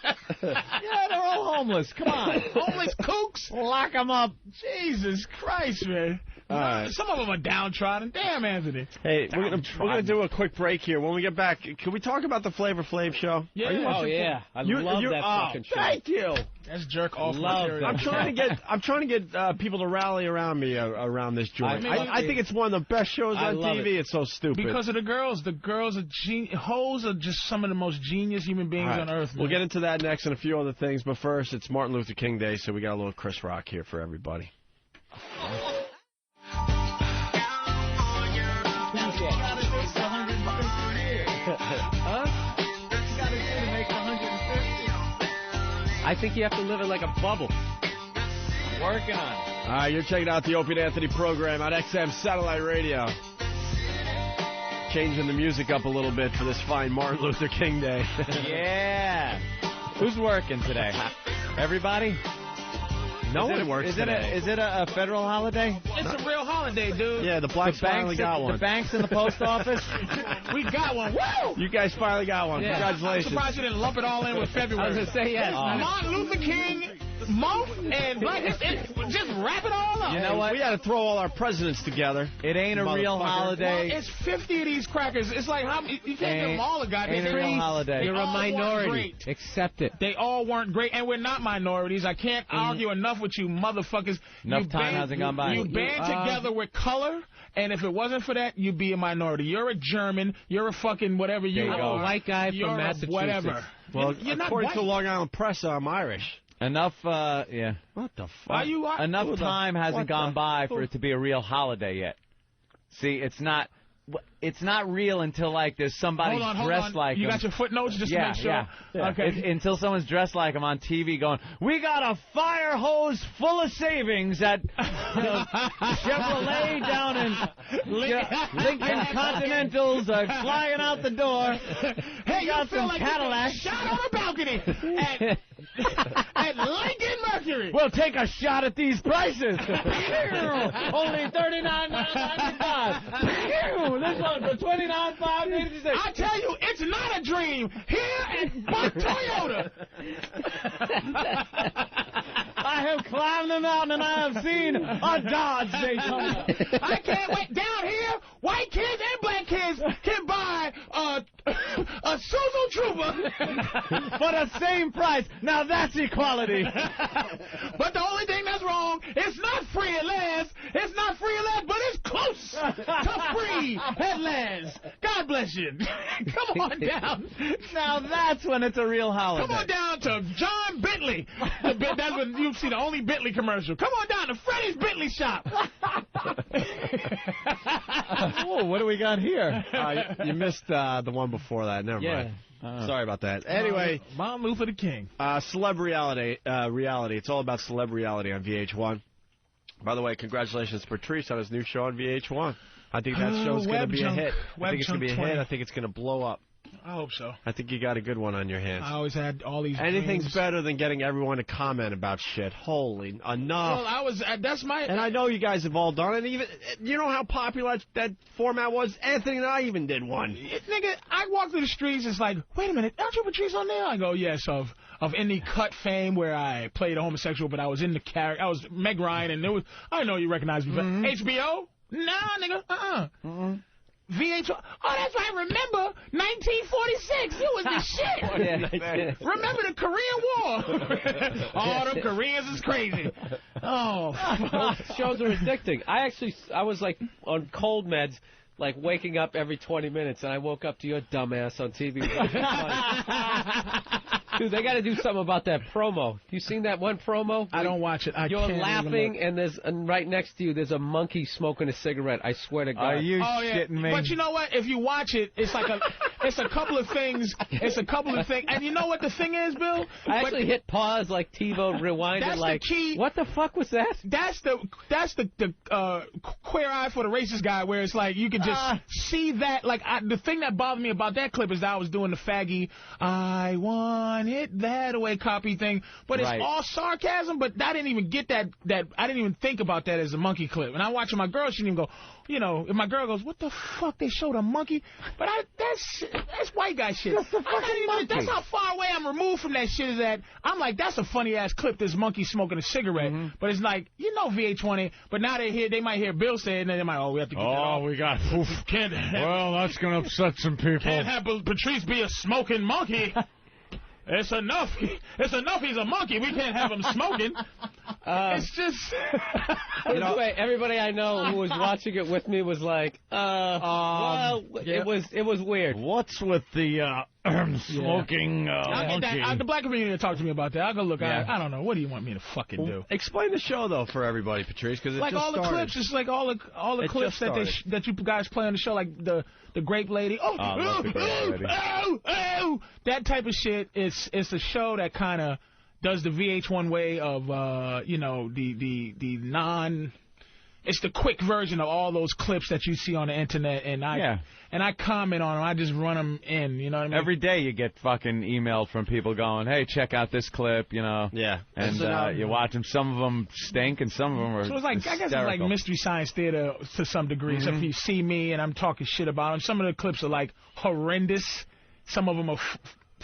Yeah, they're all homeless. Come on. Homeless kooks. Lock them up. Jesus Christ, man. Some of them are downtrodden. Damn, Anthony. Hey, we're gonna do a quick break here. When we get back, can we talk about the Flavor Flav show? Yeah. Oh yeah, I love that fucking show. Thank you. That's jerk off Love material. I'm trying to get people to rally around me around this joint. I think it's one of the best shows on TV. It's so stupid because of the girls. The girls are hoes are just some of the most genius human beings on earth. Man. We'll get into that next and a few other things, but first it's Martin Luther King Day, so we got a little Chris Rock here for everybody. I think you have to live it like a bubble. Working on it. All right, you're checking out the Opie and Anthony program on XM Satellite Radio. Changing the music up a little bit for this fine Martin Luther King Day. Yeah. Who's working today? Everybody? No one works today. Is it a federal holiday? It's a real holiday, dude. Yeah, the Blacks finally got one. The banks in the post office? We got one. Woo! You guys finally got one. Yeah. Congratulations. I'm surprised you didn't lump it all in with February. I was going to say, yes. Martin Luther King month and Black History. Just wrap it all up. You know what? We got to throw all our presidents together. It ain't a real holiday. Well, it's 50 of these crackers. It's like, you can't give them all a goddamn Ain't a real holiday. You're a minority. Great. Accept it. They all weren't great, and we're not minorities. I can't argue enough with you motherfuckers. Enough time hasn't gone by. You band together with color, and if it wasn't for that, you'd be a minority. You're a German. You're a fucking whatever you There you are. go. White guy You're from a Massachusetts. whatever. Well, you're not according white. to the Long Island Press, I'm Irish. Enough, yeah. What the fuck? Are you Enough time hasn't gone by for it to be a real holiday yet. See, it's not real until, like, there's somebody dressed like you him. got your footnotes just to make sure? Yeah. Okay. Until someone's dressed like him on TV going, we got a fire hose full of savings at Chevrolet down in Lincoln Continentals flying out the door. Hey, we got you feel some like Cadillacs. Shot on a balcony at Lincoln Mercury. We'll take a shot at these prices. Only $39,995. This one for $29,586. I tell you, it's not a dream. Here at Buck Toyota. I have climbed the mountain and I have seen a Dodge Daytona. I can't wait. Down here, white kids and black kids can buy a Suzu Trooper For the same price. Now that's equality. But the only thing that's wrong, it's not free at last. It's not free at last, but it's close to free at last. God bless you. Come on down. Now that's when it's a real holiday. Come on down to John Bentley. That's when you see the only Bentley commercial. Come on down to Freddie's Bentley shop. Oh, what do we got here? You missed the one before that. Never mind. Sorry about that. Anyway, Martin Luther King. Celeb reality. It's all about celeb reality on VH1. By the way, congratulations to Patrice on his new show on VH1. I think that show's going to be a hit. I think it's going to be a hit. I think it's going to blow up. I hope so. I think you got a good one on your hands. I always had all these Anything's dreams. better than getting everyone to comment about shit. Holy, enough. Well, that's my... And I know you guys have all done it. Even, you know how popular that format was? Anthony and I even did one. Nigga, I walk through the streets, it's like, wait a minute, aren't you Patrice on there? I go, yes, of Indie Cut fame where I played a homosexual, but I was in the character. I was Meg Ryan, and there was... I know you recognize me, but HBO? Nah, nigga, VH1. Oh, that's right. Remember 1946? It was the shit. Remember the Korean War? Oh, them Koreans is crazy. Oh, shows are addicting. I was like on cold meds, like waking up every 20 minutes, and I woke up to your dumbass on TV. Dude, they got to do something about that promo. You seen that one promo? I don't watch it. You're laughing, and right next to you, there's a monkey smoking a cigarette. I swear to God. Are you shitting me? But you know what? If you watch it, it's like it's a couple of things. It's a couple of things. And you know what the thing is, Bill? I actually hit pause like TiVo rewinded. That's like, the key. What the fuck was that? That's the queer eye for the racist guy, where it's like you can just see that. Like the thing that bothered me about that clip is that I was doing the faggy "I want it that way" copy thing, but it's all sarcasm. But I didn't even get that. I didn't even think about that as a monkey clip. And I watching my girl, she didn't even go. You know, if my girl goes, "What the fuck? They showed a monkey?" But That's white guy shit. That's how far away I'm removed from that shit. Is that I'm like, that's a funny ass clip. This monkey smoking a cigarette, but it's like, you know, VH1 ain't. But now they might hear Bill say it, and then they might, we have to get that off. We got. Well, that's gonna upset some people. Can't have Patrice be a smoking monkey. It's enough. It's enough. He's a monkey. We can't have him smoking. It's just. Everybody I know who was watching it with me was like, it was weird. What's with the smoking monkey? The black community talked to me about that. I go, look, I don't know. What do you want me to fucking do? Explain the show though for everybody, Patrice, because like all the clips. It's like all the clips that you guys play on the show, like the grape lady. That type of shit. It's a show that kind of does the VH1 way of the non. It's the quick version of all those clips that you see on the internet, and I comment on them. I just run them in. You know what I mean? Every day you get fucking email from people going, "Hey, check out this clip," you know. Yeah. And you watch them. Some of them stink, and some of them are. So it's like hysterical. I guess it's like Mystery Science Theater to some degree. So if you see me and I'm talking shit about them, some of the clips are like horrendous. Some of them are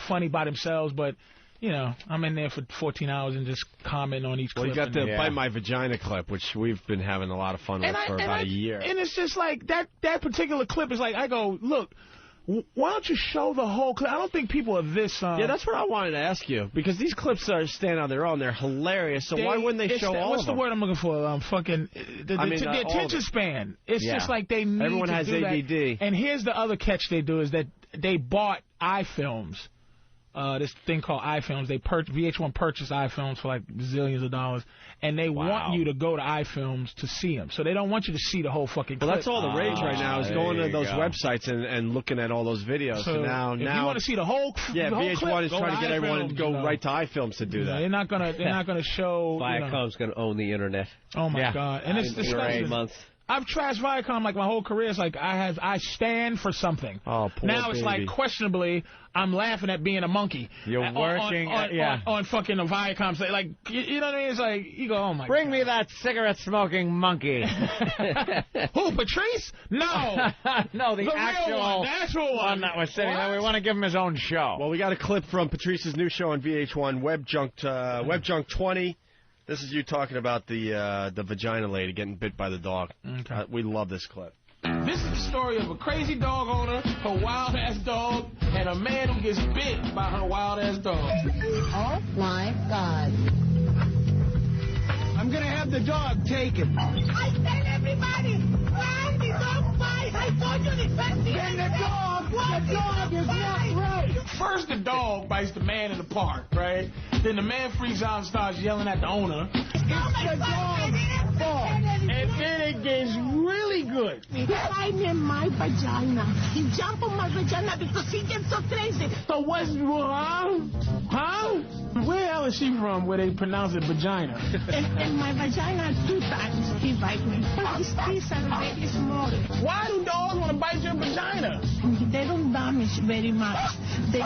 funny by themselves, but. You know, I'm in there for 14 hours and just comment on each clip. Well, you got the Bite My Vagina clip, which we've been having a lot of fun with for about a year. And it's just like, that particular clip is like, I go, look, why don't you show the whole clip? I don't think people are this... yeah, that's what I wanted to ask you, because these clips stand on their own. They're hilarious, so why wouldn't they show all of them? What's the word I'm looking for? The attention span. It's just like they need Everyone has ADD. That. And here's the other catch they do is that they bought iFilms. This thing called iFilms. VH1 purchased iFilms for like zillions of dollars, and they want you to go to iFilms to see them. So they don't want you to see the whole fucking clip. Well, that's all the rage right now is going to those websites and looking at all those videos. So now if you want to see the whole VH1 clip, is trying to get everyone to go right to iFilms to do that. They're not gonna show. Viacom's gonna own the internet. Oh my God! And it's disgusting. I've trashed Viacom like my whole career. It's like I stand for something. Oh, poor now it's like questionably I'm laughing at being a monkey. You're working on fucking a Viacom. Like you know what I mean? It's like you go, oh my. Bring me that cigarette smoking monkey. Who, Patrice? No, no, the actual one that was sitting there. We want to give him his own show. Well, we got a clip from Patrice's new show on VH1, Web Junk 20. This is you talking about the vagina lady getting bit by the dog. Okay. We love this clip. This is the story of a crazy dog owner, her wild-ass dog, and a man who gets bit by her wild-ass dog. Oh, my God. I'm going to have the dog taken. I tell everybody, run, the dog bites. I told you the first thing. And the dog is not right. First, the dog bites the man in the park, right? Then the man freaks out and starts yelling at the owner. It's the dog's fault. And then it gets really good. He bite me in my vagina. He jumped on my vagina because he gets so crazy. So what's wrong? Huh? Where the hell is she from where they pronounce it vagina? In my vagina 2 times he bite me. But his teeth are very small. Why do dogs want to bite your vagina? They don't damage very much. They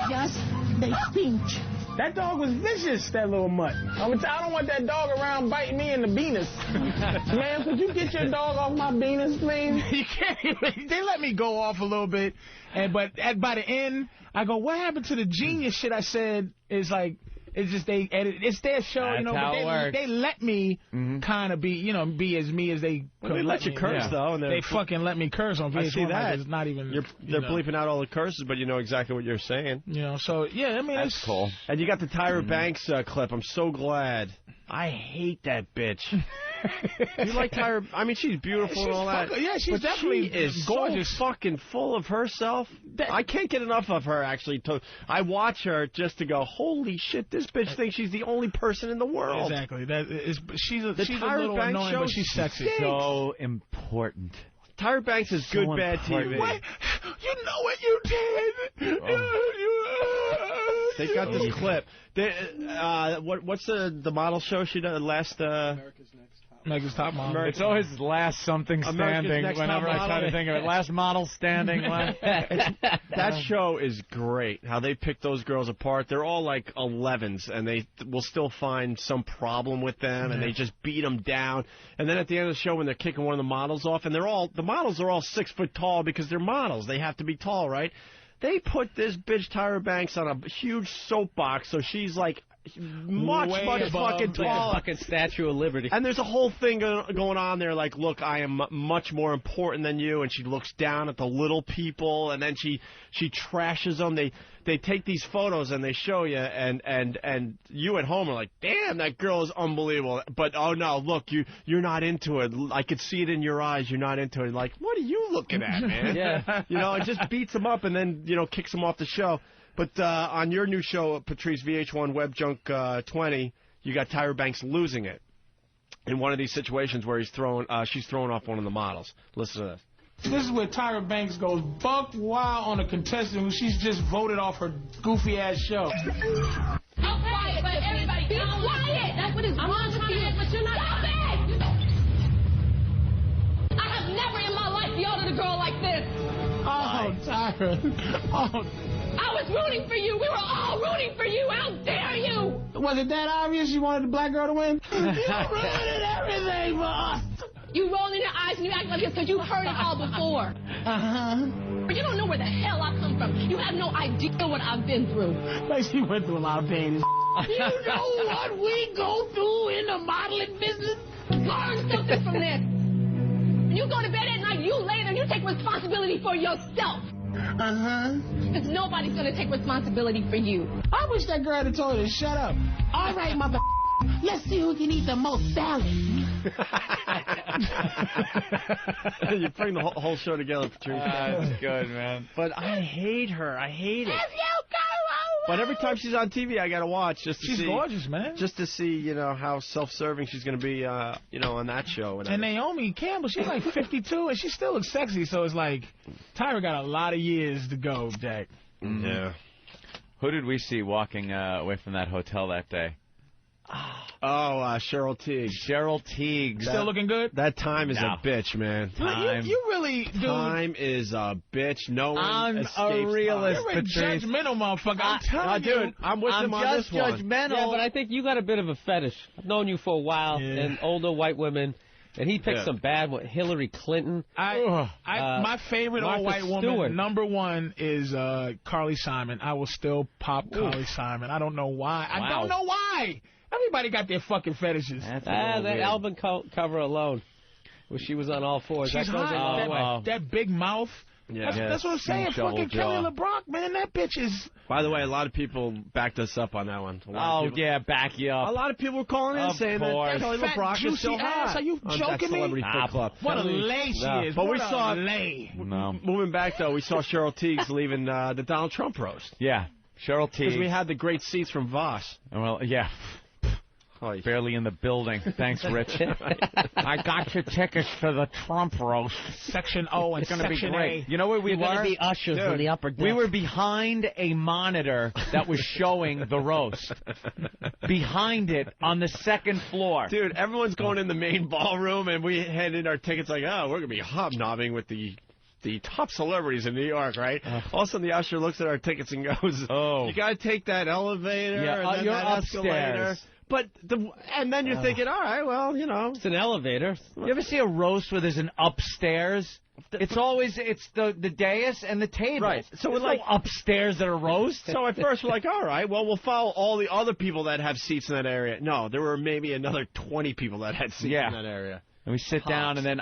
pinch. That dog was vicious, that little mutt. I don't want that dog around biting me in the penis. Man, could you get your dog off my penis, please? You can't. They let me go off a little bit, but by the end, I go, what happened to the genius shit I said? Is like, it's just it's their show, That's you know, how but they let me kind of be as me as they could. They let you curse, though. And they fucking let me curse on VH1. I see that. Like it's not even... They're bleeping out all the curses, but you know exactly what you're saying. You know, so, yeah, I mean... That's cool. And you got the Tyra Banks clip. I'm so glad. I hate that bitch. You like Tyra? I mean, she's beautiful and all that. Yeah, she's definitely is gorgeous. So fucking full of herself. I can't get enough of her, actually. I watch her just to go, holy shit, this bitch thinks she's the only person in the world. Exactly. She's a Tyra little Banks annoying, but she's sexy. So important. Tyra Banks is good, bad TV. What? You know what you did. They got this clip. What's the model show she did last? America's Top Model. It's always last something standing whenever I try to think of it. Last model standing. That show is great. How they pick those girls apart. They're all like 11s, and they will still find some problem with them, and they just beat them down. And then at the end of the show, when they're kicking one of the models off, and the models are all 6 foot tall because they're models. They have to be tall, right? They put this bitch Tyra Banks on a huge soapbox, so she's like much fucking taller. Fucking Statue of Liberty. And there's a whole thing going on there, like, look, I am much more important than you, and she looks down at the little people, and then she trashes them. They take these photos and they show you, and you at home are like, damn, that girl is unbelievable. But oh no, look, you're not into it. I could see it in your eyes. You're not into it. Like, what are you looking at, man? Yeah. You know, it just beats them up and then kicks them off the show. But on your new show, Patrice, VH1 Web Junk 20, you got Tyra Banks losing it in one of these situations where she's throwing off one of the models. Listen to this. This is where Tyra Banks goes buck wild on a contestant who she's just voted off her goofy-ass show. I'm quiet, but everybody be quiet. That's what is wrong with you, but you're not. Stop it! I have never in my life yelled at a girl like this. Oh, Tyra. Oh. I was rooting for you. We were all rooting for you. How dare you? Was it that obvious you wanted the black girl to win? You ruined everything for us. You roll in your eyes and you act like this because you've heard it all before. But you don't know where the hell I come from. You have no idea what I've been through. Like she went through a lot of pain. You know what we go through in the modeling business? Learn something from this. When you go to bed at night, you lay there and you take responsibility for yourself. Because nobody's going to take responsibility for you. I wish that girl had told her to shut up. All right, mother. Let's see who can eat the most salad. You bring the whole show together, Patrice. That's good, man. But I hate her. I hate it. But every time she's on TV, I gotta watch just to see. She's gorgeous, man. Just to see, how self-serving she's gonna be, on that show. And Naomi Campbell, she's like 52, and she still looks sexy. So it's like Tyra got a lot of years to go, Jack. Mm-hmm. Yeah. Who did we see walking away from that hotel that day? Cheryl Tiegs. Cheryl Tiegs. Still looking good? That time is a bitch, man. You really, dude. Time is a bitch. No one escapes I'm a realist, You're a judgmental motherfucker. I'm telling you. Dude, I'm with him on this one. Judgmental. Yeah, but I think you got a bit of a fetish. I've known you for a while, and older white women. And he picked some bad one. Hillary Clinton. My favorite Martha old white woman, Stewart. number one, is Carly Simon. I will still pop Carly Simon. I don't know why. Wow. I don't know why. Everybody got their fucking fetishes. That album cover alone, where she was on all fours. She's that goes a long way. That big mouth. Yeah. That's what I'm saying. Fucking Kelly LeBrock, man. That bitch is... By the way, a lot of people backed us up on that one. Back you up. A lot of people were calling in saying that Kelly LeBrock is still hot. Are you joking me? Celebrity Fit Club. What a lay she is. But we saw... Moving back, though, we saw Cheryl Tiegs leaving the Donald Trump roast. Yeah, Cheryl Tiegs. Because we had the great seats from Voss. Well, yeah. Barely in the building. Thanks, Rich. I got your tickets for the Trump roast. Section O and Section A. You know where we were? Going to be ushers in the upper deck. We were behind a monitor that was showing the roast. Behind it on the second floor. Dude, everyone's going in the main ballroom, and we handed our tickets like, we're going to be hobnobbing with the top celebrities in New York, right? All of a sudden, the usher looks at our tickets and goes, you got to take that elevator and then you're that upstairs. escalator. But and then you're thinking, all right, well, it's an elevator. You ever see a roast where there's an upstairs? It's always the dais and the table. Right. So we're like upstairs at a roast. So at first we're like, all right, well, we'll follow all the other people that have seats in that area. No, there were maybe another 20 people that had seats in that area. And we sit down, and then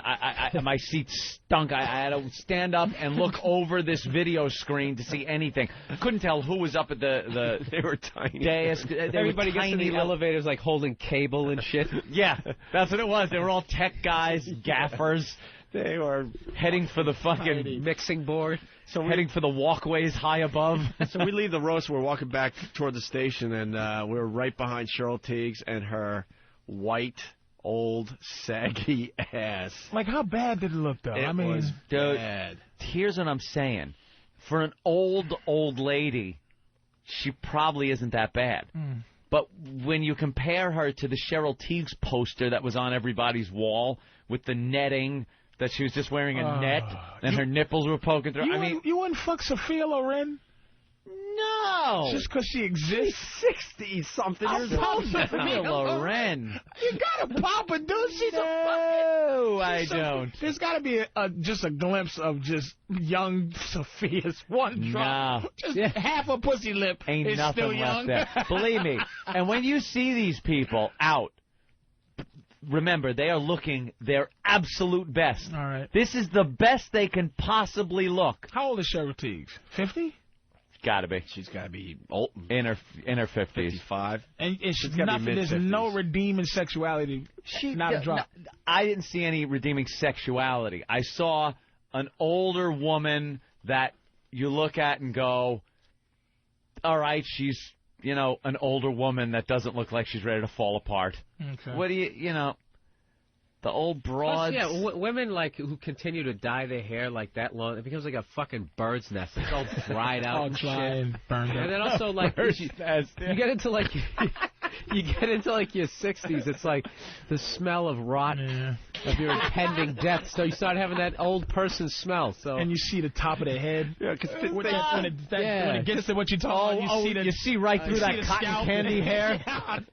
my seat stunk. I had to stand up and look over this video screen to see anything. I couldn't tell who was up at the they were tiny. dais. Everybody gets in the elevators like holding cable and shit. Yeah, that's what it was. They were all tech guys, gaffers. They were heading for the fucking mixing board. So heading for the walkways high above. So we leave the roast. We're walking back toward the station, and we're right behind Cheryl Tiegs and her white, old, saggy ass. Like, how bad did it look, though? It was bad. Here's what I'm saying. For an old lady, she probably isn't that bad. But when you compare her to the Cheryl Tiegs poster that was on everybody's wall with the netting, that she was just wearing a net and her nipples were poking through. You wouldn't fuck Sophia Loren? No. Just because she exists? 60-something years old. Sophia Loren. You gotta pop her, dude. She's No, I don't. There's gotta be just a glimpse of just young Sophia's one drop. No. Just half a pussy lip Ain't is nothing still young. left there. Believe me. And when you see these people out, remember, they are looking their absolute best. All right. This is the best they can possibly look. How old is Cheryl Tiegs? 50? Gotta be. She's got to be old. In her 50s. 55. And it's gotta be nothing. There's mid-50s. no redeeming sexuality. Not a drop. No, I didn't see any redeeming sexuality. I saw an older woman that you look at and go, all right, she's, you know, an older woman that doesn't look like she's ready to fall apart. Okay. What do you know, the old broads. Plus, yeah, women like who continue to dye their hair like that long, it becomes like a fucking bird's nest. It's all dried out All and dry shit. and burned up. And then also like you get into like you get into like your 60s. It's like the smell of rot of your impending death. So you start having that old person smell. So and you see the top of their head. Yeah, because when it gets to what you're talking about, you see right through that cotton scalp. candy hair.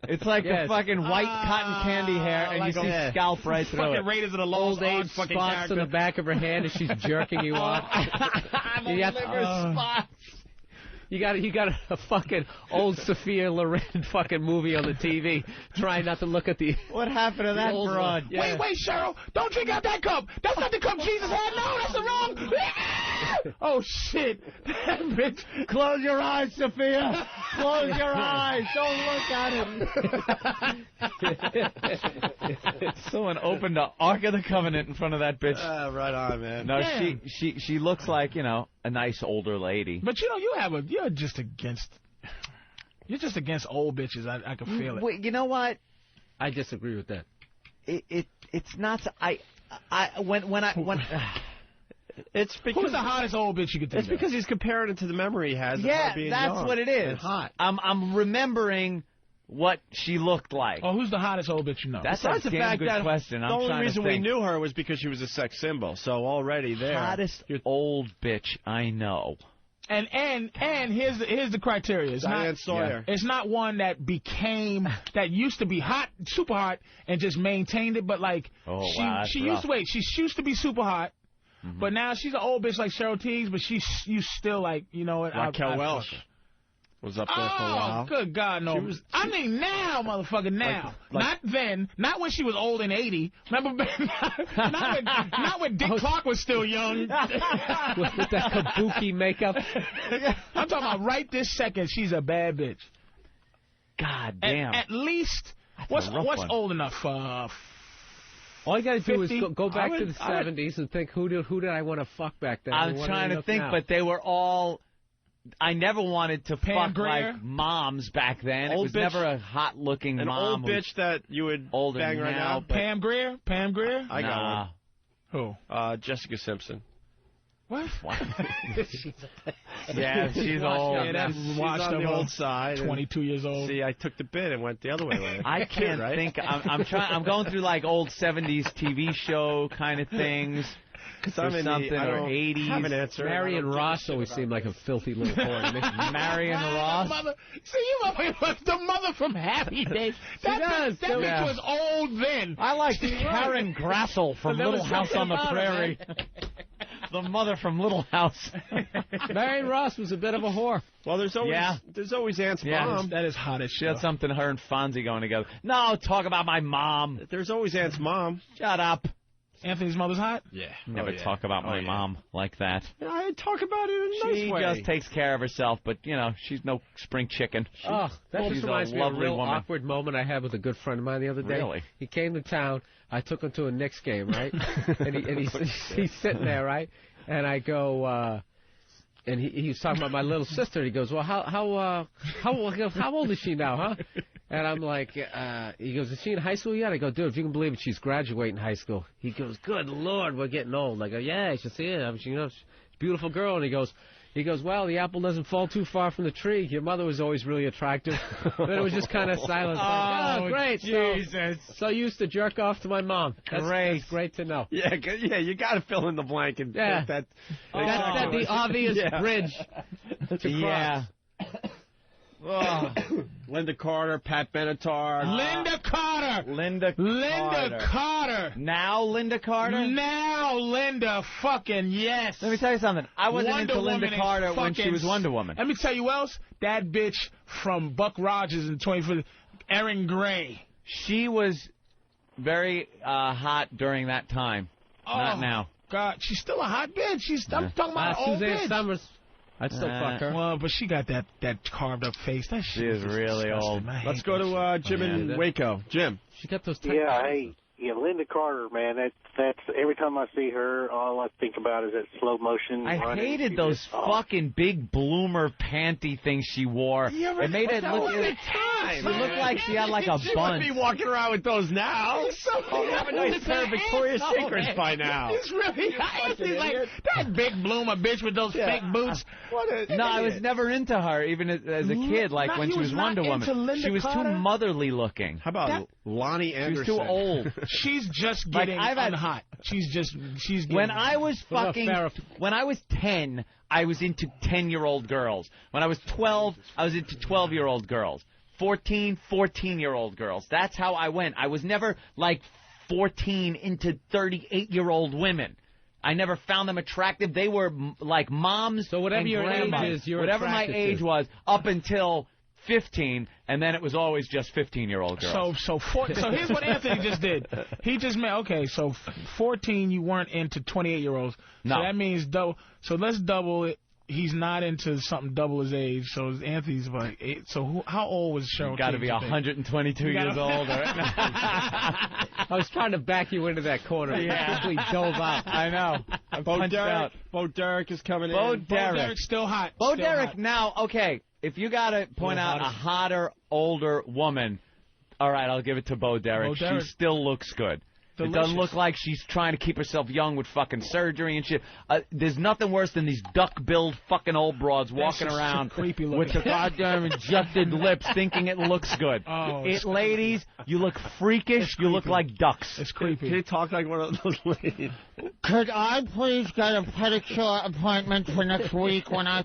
It's like the fucking white cotton candy hair, and like you see scalp right through fucking it. Raiders of the old Lost age Ark fucking spots character. on the back of her hand as she's jerking you off. You got a fucking old Sophia Loren fucking movie on the TV. Trying not to look at the. What happened to that broad? Yeah. Wait, Cheryl! Don't drink out that cup. That's not the cup Jesus had. No, that's the wrong. Oh shit! That bitch. Close your eyes, Sophia. Close your eyes. Don't look at it. Someone opened the Ark of the Covenant in front of that bitch. Right on, man. No, she looks like, you know, a nice older lady. But you know, you're just against old bitches. I can feel it. Wait, you know what? I disagree with that. It's not. It's because Who's the hottest old bitch you could think It's because he's comparing it to the memory he has. Yeah, of her being that's young what it is. and hot. I'm remembering what she looked like. Oh, who's the hottest old bitch you know? That's Besides a the damn fact good that question. the I'm only trying reason to we think. knew her was because she was a sex symbol. So already there, Hottest old bitch I know. And here's the criteria. It's Diane not Sawyer. It's not one that used to be hot, super hot, and just maintained it. But like she used to be super hot, but now she's an old bitch like Cheryl Tiegs. But you still like, you know what? Raquel Welch was up there for a while. Oh, good God, no. I mean now, motherfucker, now. Not then. Not when she was old and 80. Remember? not when Dick Clark was still young. with that kabuki makeup. I'm talking about right this second, she's a bad bitch. God damn. At least, what's old enough? All you got to do 50? is go back to the 70s and think, who did I want to fuck back then? I'm trying to think, but they were all... I never wanted to fuck Grier? like moms back then. Old it was bitch, never a hot-looking mom. An old bitch that you would bang right now. Pam Grier? Pam Grier? I got one. Who? Jessica Simpson. What? Yeah, she's old. Yeah, She's on the old side. 22 years old. See, I took the bit and went the other way. I can't think. I'm going through like old 70s TV show kind of things. Because I'm in something or 80s. Have an answer. Marion Ross always seemed like a filthy little whore to me. Marion Ross. See, you the mother from Happy Days. That bitch was old then. I like Karen Grassel from Little House on the Prairie. The mother from Little House. Marion Ross was a bit of a whore. Well, there's always Aunt's mom. That is hot as shit. She had something, her and Fonzie going together. No, talk about my mom. There's always Aunt's mom. Shut up. Anthony's mother's hot? Yeah. Never talk about my mom like that. Yeah, I talk about it in a nice way. She just takes care of herself, but, you know, she's no spring chicken. That just reminds me of a real woman. awkward moment I had with a good friend of mine the other day. Really? He came to town. I took him to a Knicks game, right? and he's sitting there, right? And I go, and he was talking about my little sister. He goes, well, how old is she now, huh? And I'm like, he goes, is she in high school yet? I go, dude, if you can believe it, she's graduating high school. He goes, good Lord, we're getting old. I go, yeah, you should see it. I mean, she's a beautiful girl. And he goes, well, the apple doesn't fall too far from the tree. Your mother was always really attractive. And it was just kind of silent. Oh, great. Jesus. So you used to jerk off to my mom. That's great to know. Yeah, you got to fill in the blank and Yeah. that. That's the obvious bridge to cross. Yeah. Linda Carter, Pat Benatar. Linda Carter. Linda Carter. Now Linda Carter? Now Linda fucking yes. Let me tell you something. I wasn't Wonder into Linda Woman Carter when she was Wonder Woman. Let me tell you else. That bitch from Buck Rogers in 25th, Erin Gray. She was very hot during that time. Not now. God, she's still a hot bitch. I'm talking about an old Suzanne bitch. Summers. I'd still fuck her. Well, but she got that carved up face. That shit She is really old. Let's go to Jim in Waco. Jim. She got those. Linda Carter, man. That's every time I see her, all I think about is that slow motion. I hated those fucking big bloomer panty things she wore. It made it look. She looked like she had like a She bun. wouldn't be walking around with those now. You have a nice pair of Victoria's Secrets by now. It's really like that big bloomer bitch with those fake boots. No, I was never into her, even as a kid. Like when she was Wonder Woman, she was too motherly looking. How about Lonnie Anderson? She was too old. She's just getting hot. She's getting. When I was when I was 10, I was into 10-year-old girls. When I was 12, I was into 12-year-old girls. 14-year-old girls. That's how I went. I was never like 14 into 38-year-old women. I never found them attractive. They were like moms. So whatever and your age grandmas. is, you're whatever my attracted age to. was up until 15, and then it was always just 15-year-old girls. So here's what Anthony just did. He just made, so 14 you weren't into 28-year-olds. No. So that means double. So let's double it. He's not into something double his age. So Anthony's about 8. So how old was Cheryl Tiegs? Got to be 122 years old. I was trying to back you into that corner. Yeah. Quickly dove out. I know. Bo Derek is coming Bo in. Derek. Bo Derek's still hot. Bo Still Derek hot. now, okay, if you got to point out a hotter, older woman, all right, I'll give it to Bo Derek. Bo Derek. She still looks good. Delicious. It doesn't look like she's trying to keep herself young with fucking surgery and shit. There's nothing worse than these duck-billed fucking old broads walking around creepy with the goddamn injected lips thinking it looks good. Oh, Ladies, you look freakish. You look like ducks. It's creepy. Can you talk like one of those ladies? Could I please get a pedicure appointment for next week when I...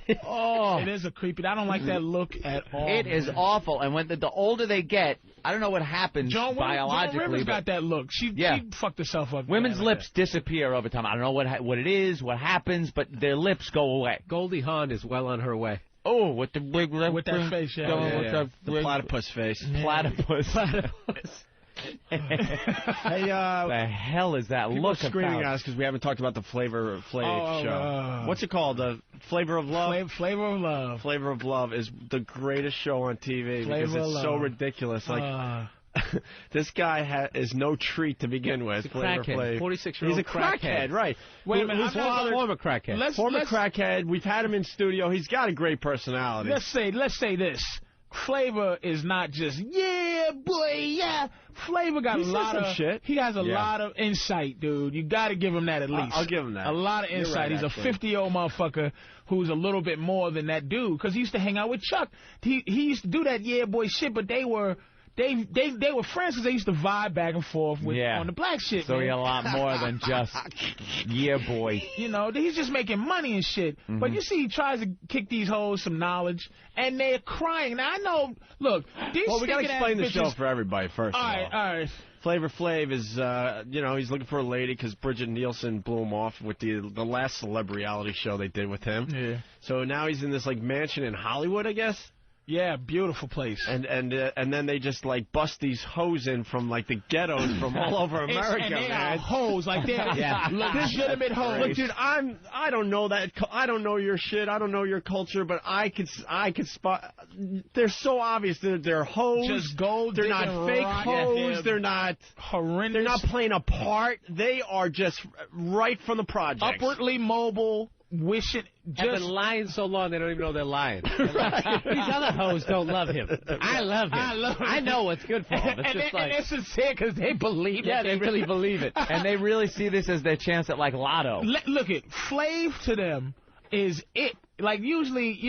It is a creepy. I don't like that look at all. It is awful. And when the older they get, I don't know what happens biologically. Joan Rivers got that look. She fucked herself up. Women's lips disappear over time. I don't know what it is, what happens, but their lips go away. Goldie Hawn is well on her way. Oh, with the big lip. With that face, The platypus face. Platypus. Hey, the hell is that people look are screaming about? at us because we haven't talked about the Flavor Flav show. What's it called? The Flavor of Love? Flavor of Love. Flavor of Love is the greatest show on TV because it's so ridiculous. Like, this guy is no treat to begin with. He's a crackhead. 46-year-old He's a crackhead, right. Wait a minute. His father, former crackhead. Former crackhead. We've had him in studio. He's got a great personality. Let's say this. Flavor is not just Flavor got a lot of shit. He has a lot of insight, dude. You got to give him that at least. I'll give him that. A lot of insight. Right, he's a 50-year-old motherfucker who's a little bit more than that dude because he used to hang out with Chuck. He used to do that shit, but they were friends because they used to vibe back and forth on the black shit. So man. he had a lot more than just boy. You know, he's just making money and shit. Mm-hmm. But you see, he tries to kick these hoes some knowledge, and they're crying. Now I know. Look, these we got to explain the show bitches, for everybody first. All right. Flavor Flav is, he's looking for a lady because Bridget Nielsen blew him off with the last celebrity reality show they did with him. Yeah. So now he's in this like mansion in Hollywood, I guess. Yeah, beautiful place. And then they just like bust these hoes in from like the ghettos from all over America, and they man. Are hoes like they're legitimate hoes. Look, dude, I don't know that. I don't know your shit. I don't know your culture, but I could spot. They're so obvious. They're hoes. Just gold. They're not fake hoes. They're not horrendous. They're not playing a part. They are just right from the project. Upwardly mobile. Wishing have been lying so long they don't even know they're lying. These other hoes don't love him. I love him. I know what's good for him. It's just and they're sincere because they believe it. Yeah, they really believe it. And they really see this as their chance at like Lotto. Look it, Flav to them is it. Like usually,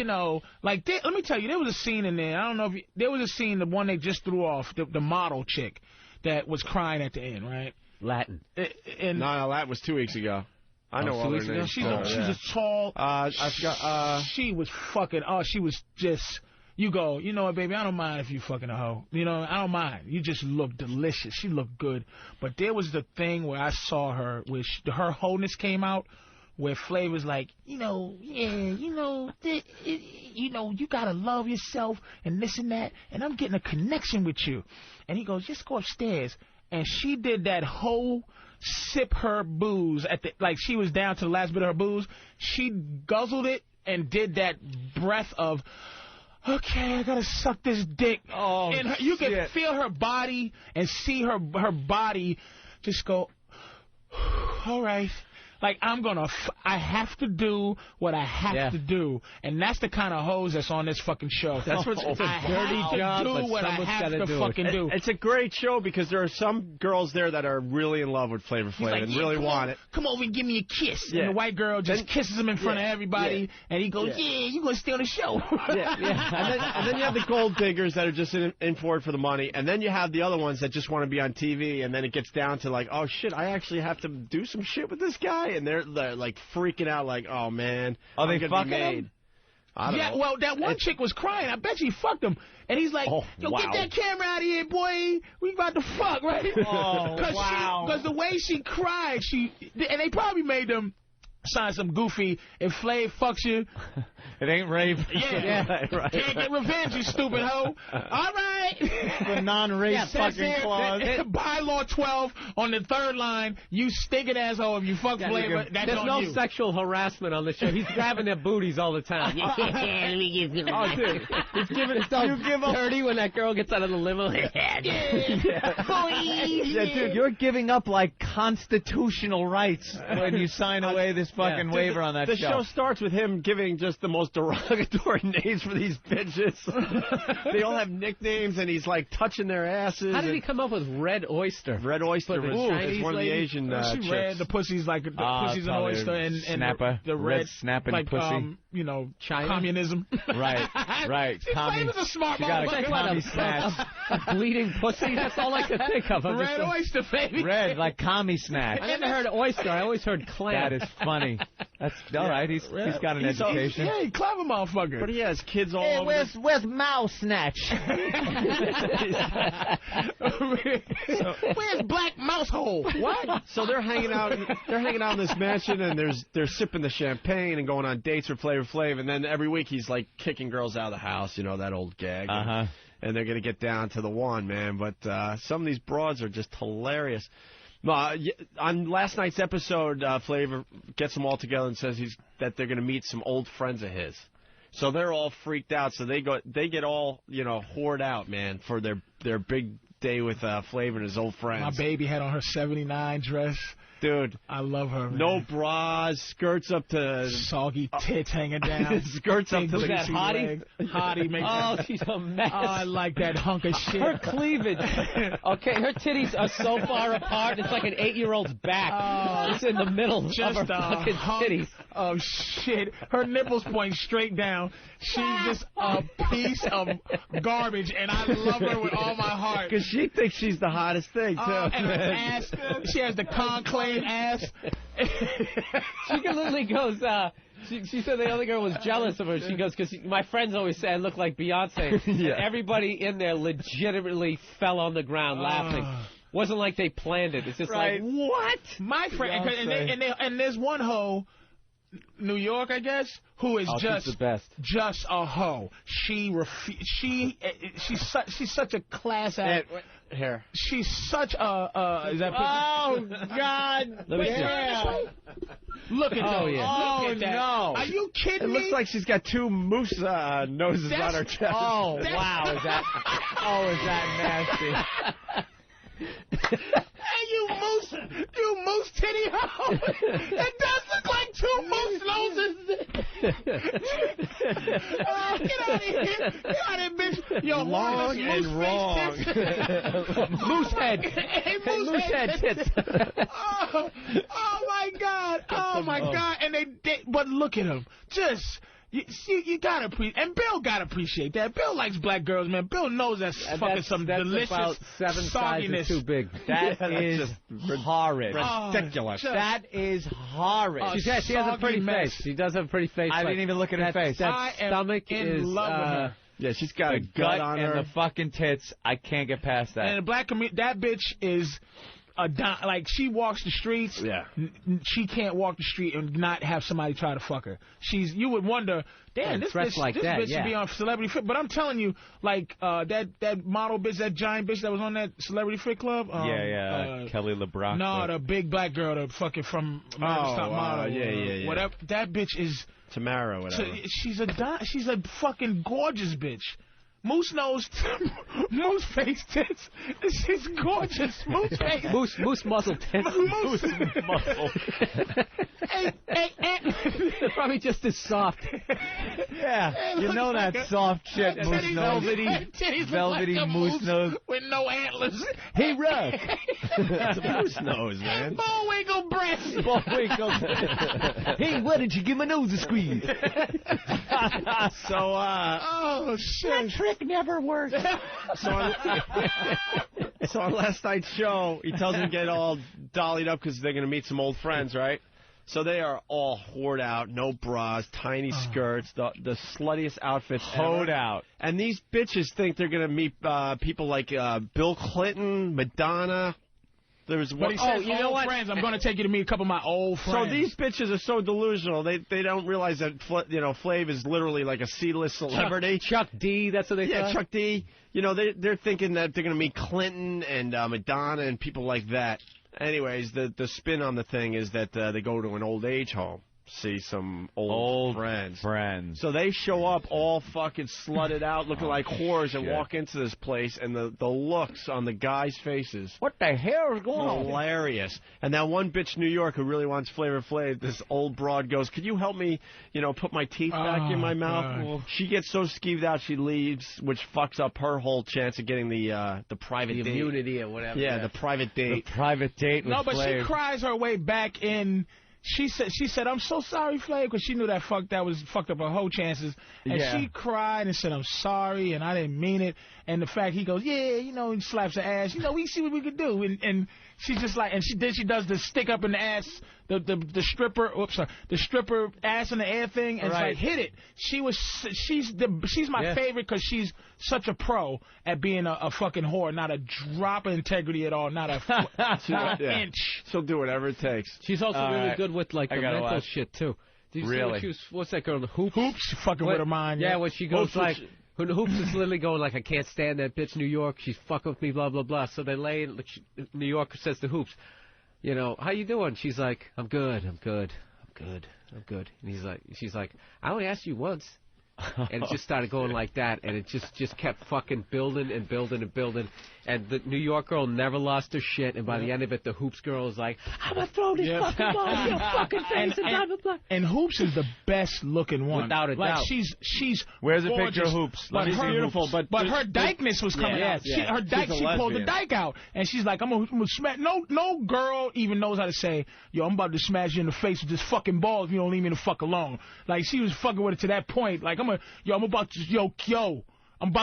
let me tell you, there was a scene in there. I don't know if there was a scene, the one they just threw off, the model chick that was crying at the end, right? Latin. No, that was 2 weeks ago. I know all her names. She's a tall. I forgot. She was fucking. Oh, she was just. You go. You know what, baby? I don't mind if you fucking a hoe. You know, I don't mind. You just look delicious. She looked good. But there was the thing where I saw her, where her wholeness came out, where Flavor's like, you gotta love yourself and this and that, and I'm getting a connection with you. And he goes, just go upstairs. And she did that whole sip her booze like she was down to the last bit of her booze. She guzzled it and did that breath of, okay, I gotta suck this dick. Oh, and you can feel her body and see her body just go, all right. Like, I have to do what I have to do. And that's the kind of hoes that's on this fucking show. That's what's it's a dirty job, do what I have to fucking do. It's a great show because there are some girls there that are really in love with Flavor Flav and really want it. Come over and give me a kiss. Yeah. And the white girl just kisses him in front of everybody. And he goes, you're going to stay on the show. And then you have the gold diggers that are just in for it for the money. And then you have the other ones that just want to be on TV. And then it gets down to like, oh, shit, I actually have to do some shit with this guy. And they're like freaking out like, oh, man. Are they fucking him? I don't know. Well, that one chick was crying. I bet she fucked him. And he's like, yo, get that camera out of here, boy. We about to fuck, right? Oh, wow. Because the way she cried, and they probably made them sign some goofy, if Flav fucks you. It ain't rape. Yeah. Right. Can't get revenge, you stupid hoe. All right. The non-rape fucking clause. Bylaw 12 on the third line, you stinking asshole if you fuck Flavor, that's There's on no you. sexual harassment on the show. He's grabbing their booties all the time. Let me give you dude. It's so dirty when that girl gets out of the limo. Yeah, dude, you're giving up, like, constitutional rights when you sign away this fucking waiver on that show. The show starts with him giving just the most derogatory names for these bitches. They all have nicknames, and he's, like, touching their asses. How did he come up with Red Oyster? Red Oyster is one of the Asian she chicks. Read the pussy's like the pussy's an oyster, and the red snapping pussy. China? Communism. Right. Flavor's a smart motherfucker. A bleeding pussy? That's all I could think of. Red oyster, baby. Red, like commie snack. I never heard oyster. I always heard clam. That is funny. That's all right. He's got an education. Yeah, he clever motherfucker. But he has kids all over. Where's Mouse Snatch? Where's Black Mouse Hole? What? So they're hanging out. They're hanging out in this mansion, and they're sipping the champagne and going on dates with Flavor Flav. And then every week he's like kicking girls out of the house. You know that old gag. And they're gonna get down to the one, man. But some of these broads are just hilarious. On last night's episode, Flavor gets them all together and says that they're going to meet some old friends of his. So they're all freaked out. So they get all whored out, man, for their big day with Flavor and his old friends. My baby had on her '79 dress. Dude, I love her, man. No bras, skirts up to... Soggy tits hanging down. Skirts up to the... that Hottie? Hottie makes she's a mess. Oh, I like that hunk of shit. Her cleavage. Okay, her titties are so far apart, it's like an 8-year-old's back. It's in the middle of her fucking titties. Oh, shit. Her nipples point straight down. She's just a piece of garbage, and I love her with all my heart. Because she thinks she's the hottest thing, too. And her ass, she has the conclave ass. She literally goes, she said the other girl was jealous of her. She goes, because my friends always say I look like Beyonce. And everybody in there legitimately fell on the ground laughing. Wasn't like they planned it. It's just like, what? My friend, and there's one hoe, New York, I guess, who is the best. Just a hoe. She's such a class act. Here. She's such a. Is that? Oh God! Look at that. Oh Look at that. no! Are you kidding me? It looks like she's got two moose noses on her chest. Oh wow! Is that nasty? Hey, you moose titty hoe! It does look like two moose noses. Get out of here! Get out of here, bitch! Yo, long and wrong. Moose head. Hey, moose head tits. Oh my God! Oh my God! And but look at him, just You gotta appreciate, and Bill gotta appreciate that. Bill likes black girls, man. Bill knows that's fucking some delicious about 7 sizes too big. That is horrid. Ridiculous. That is horrid. She has a pretty face. She does have a pretty face. I didn't even look at her face. That stomach in love with her. Yeah, she's got the a gut gut on and her. the fucking tits. I can't get past that. And the black community, that bitch is like she walks the streets. Yeah. She can't walk the street and not have somebody try to fuck her. You would wonder, damn, this bitch, like this that, bitch should be on Celebrity Fit. But I'm telling you, like that model bitch, that giant bitch that was on that Celebrity Fit Club. Kelly LeBrock. No, the big black girl, the fucking from America's Top Model. Yeah. Whatever. That bitch is Tamara, whatever. She's a fucking gorgeous bitch. Moose nose, moose face tits. She's gorgeous. Moose face. Moose muscle tits. Moose muscle. Hey. Probably just as soft. Yeah, you know that soft shit, moose nose. Velvety like moose nose. With no antlers. Hey, Ruck. That's a moose nose, man. Bullwinkle breast. Bullwinkle. Hey, why did you give my nose a squeeze? Oh, shit. That trick never worked. So on last night's show, he tells them to get all dollied up because they're going to meet some old friends, right? So they are all whored out, no bras, tiny skirts, the sluttiest outfits Hoed ever. out. And these bitches think they're going to meet people like Bill Clinton, Madonna. There was one. But he says, you know what? Friends, I'm going to take you to meet a couple of my old friends. So these bitches are so delusional. They don't realize that Flav is literally like a C-list celebrity. Chuck D. That's what they thought. Yeah, Chuck D. You know, they're thinking that they're going to meet Clinton and Madonna and people like that. Anyways, the spin on the thing is that they go to an old age home, see some old friends. So they show up all fucking slutted out, looking like whores, and walk into this place, and the looks on the guys' faces. What the hell is going on? Hilarious. And that one bitch New York who really wants Flavor Flav, this old broad goes, could you help me, put my teeth back in my mouth? God. She gets so skeeved out she leaves, which fucks up her whole chance of getting the private date. Immunity or whatever. Yeah, the private date. The private date with No, but Flav. she cries her way back in. She said, I'm so sorry, Flav, because she knew that fucked up her whole chances. And she cried and said, I'm sorry, and I didn't mean it. And the fact he goes, he slaps her ass. We see what we could do. And she's just like, and she does the stick up in the ass, the stripper ass in the air thing, and it's like, hit it. She's my favorite because she's such a pro at being a fucking whore, not a drop of integrity at all, not an inch. She'll do whatever it takes. She's also really good with like the mental shit too. Did you see when what's that girl? The Hoops fucking with her mind. Yeah, when she goes like. Hoops is literally going like, I can't stand that bitch New York. She's fucking with me, blah, blah, blah. So they lay, New York says to Hoops, how you doing? She's like, I'm good. And she's like, I only asked you once. And it just started going like that, and it just kept fucking building and building and building. And the New York girl never lost her shit, and by the end of it, the Hoops girl is like, I'm going to throw this fucking ball in your fucking face, and blah, blah, blah. And Hoops is the best-looking one. Without a doubt. She's Where's gorgeous, a picture of Hoops? But she's beautiful, but her dykeness was coming out. She pulled the dyke out, and she's like, I'm gonna smash. No girl even knows how to say, yo, I'm about to smash you in the face with this fucking ball if you don't leave me the fuck alone. Like, she was fucking with it to that point. Like, I'm about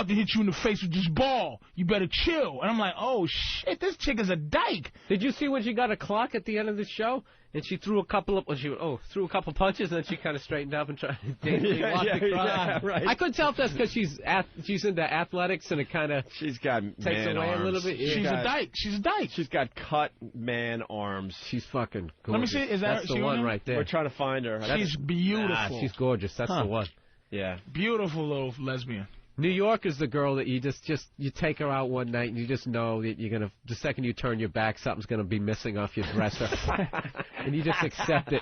to hit you in the face with this ball. You better chill. And I'm like, oh, shit, this chick is a dyke. Did you see when she got a clock at the end of the show? And she threw a couple punches, and then she kind of straightened up and tried to daintily walk the cross. Right. I couldn't tell if that's because she's into athletics and it kind of she's got takes man away arms. a little bit. Yeah. She's a dyke. She's got cut man arms. She's fucking gorgeous. Let me see. Is that's the one right there? We're trying to find her. She's beautiful. She's gorgeous. That's the one. Yeah. Beautiful little lesbian. New York is the girl that you you take her out one night and you just know that you're gonna, the second you turn your back, something's gonna be missing off your dresser, and you just accept it.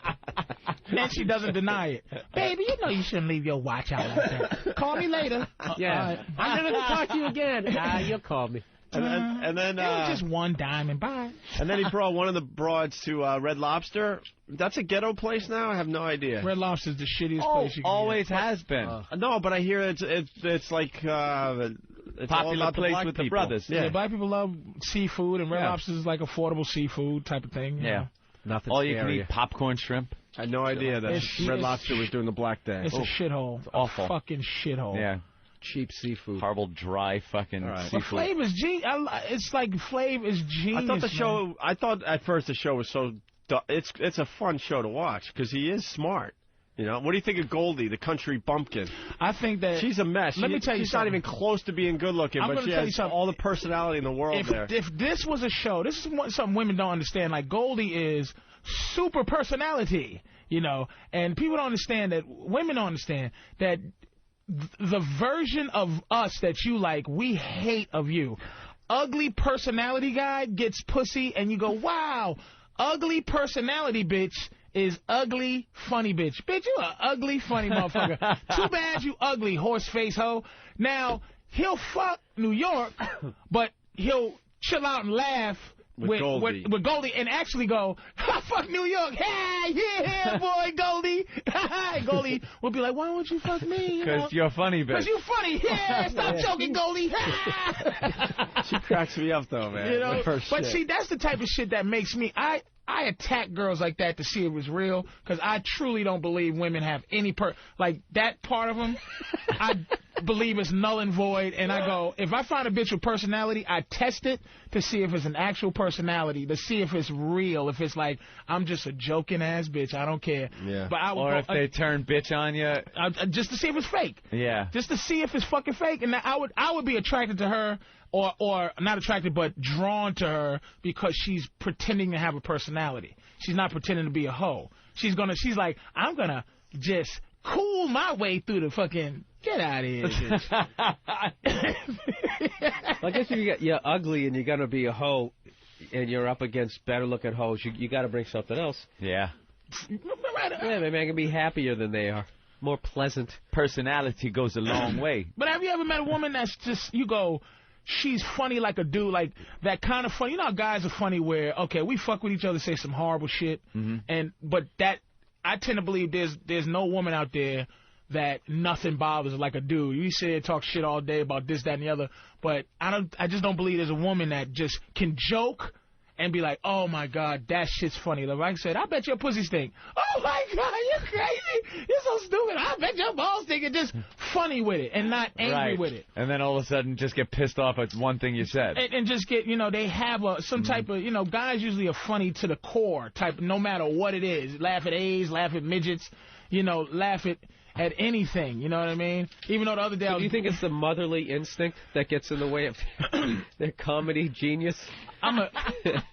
And she doesn't deny it. Baby, you know you shouldn't leave your watch out like that. Call me later. Yeah, I'm never gonna talk to you again. You'll call me. And then it was just one diamond. Bye. And then he brought one of the broads to Red Lobster. That's a ghetto place now? I have no idea. Red Lobster's the shittiest place you can always get. has been. No, but I hear it's like it's popular place with people. the brothers. Yeah, black people love seafood, and Red Lobster is like affordable seafood type of thing. You know? Nothing. All you can eat popcorn shrimp. I had no idea that Red Lobster was doing the Black Day. It's a shithole. It's awful. A fucking shithole. Yeah. Cheap seafood. Horrible, dry fucking seafood. Flav is it's like Flav is genius. I thought the show. I thought at first the show was so. It's a fun show to watch because he is smart. You know, what do you think of Goldie, the country bumpkin? I think that she's a mess. Let me tell you she's something. not even close to being good looking, but she has all the personality in the world there. If this was a show, this is something women don't understand. Like Goldie is super personality, you know, and people don't understand that. Women don't understand that the version of us that you like, we hate of you. Ugly personality guy gets pussy, and you go, wow, ugly personality bitch is ugly, funny bitch. Bitch, you a ugly, funny motherfucker. Too bad you ugly, horse face hoe. Now, he'll fuck New York, but he'll chill out and laugh with Goldie and actually go, I fuck New York. Hey, yeah, boy, Goldie. Goldie will be like, why won't you fuck me? Because you're funny, bitch. Because you funny. Yeah, stop joking, Goldie. She cracks me up, though, man. You know? But see, that's the type of shit that makes me... I attack girls like that to see if it's real, because I truly don't believe women have any like that part of them. I believe it's null and void, and I go, if I find a bitch with personality, I test it to see if it's an actual personality, to see if it's real, if it's like, I'm just a joking ass bitch, I don't care. Yeah. But I would or if they turn bitch on you. Just to see if it's fake. Yeah. Just to see if it's fucking fake, and I would be attracted to her, or not attracted, but drawn to her because she's pretending to have a personality. She's not pretending to be a hoe. She's like, I'm gonna just cool my way through the fucking... Get out of here, bitch. I guess if you're ugly and you're gonna be a hoe, and you're up against better looking hoes, you got to bring something else. Yeah. Yeah, maybe I can be happier than they are. More pleasant. Personality goes a long way. But have you ever met a woman that's just, you go, she's funny like a dude, like that kind of funny. You know how guys are funny where, okay, we fuck with each other, say some horrible shit, but that, I tend to believe there's no woman out there that nothing bothers her like a dude. You sit there and talk shit all day about this, that, and the other, but I just don't believe there's a woman that just can joke and be like, oh my God, that shit's funny. Like I said, I bet your pussy stink. Oh my God, you're crazy. You're so stupid. I bet your balls stink. And just funny with it and not angry with it. And then all of a sudden just get pissed off at one thing you said. And just get, you know, they have some type of, you know, guys usually are funny to the core type, no matter what it is. Laugh at A's, laugh at midgets, you know, laugh at anything, you know what I mean? Even though the other day do you think it's the motherly instinct that gets in the way of their comedy genius? I'm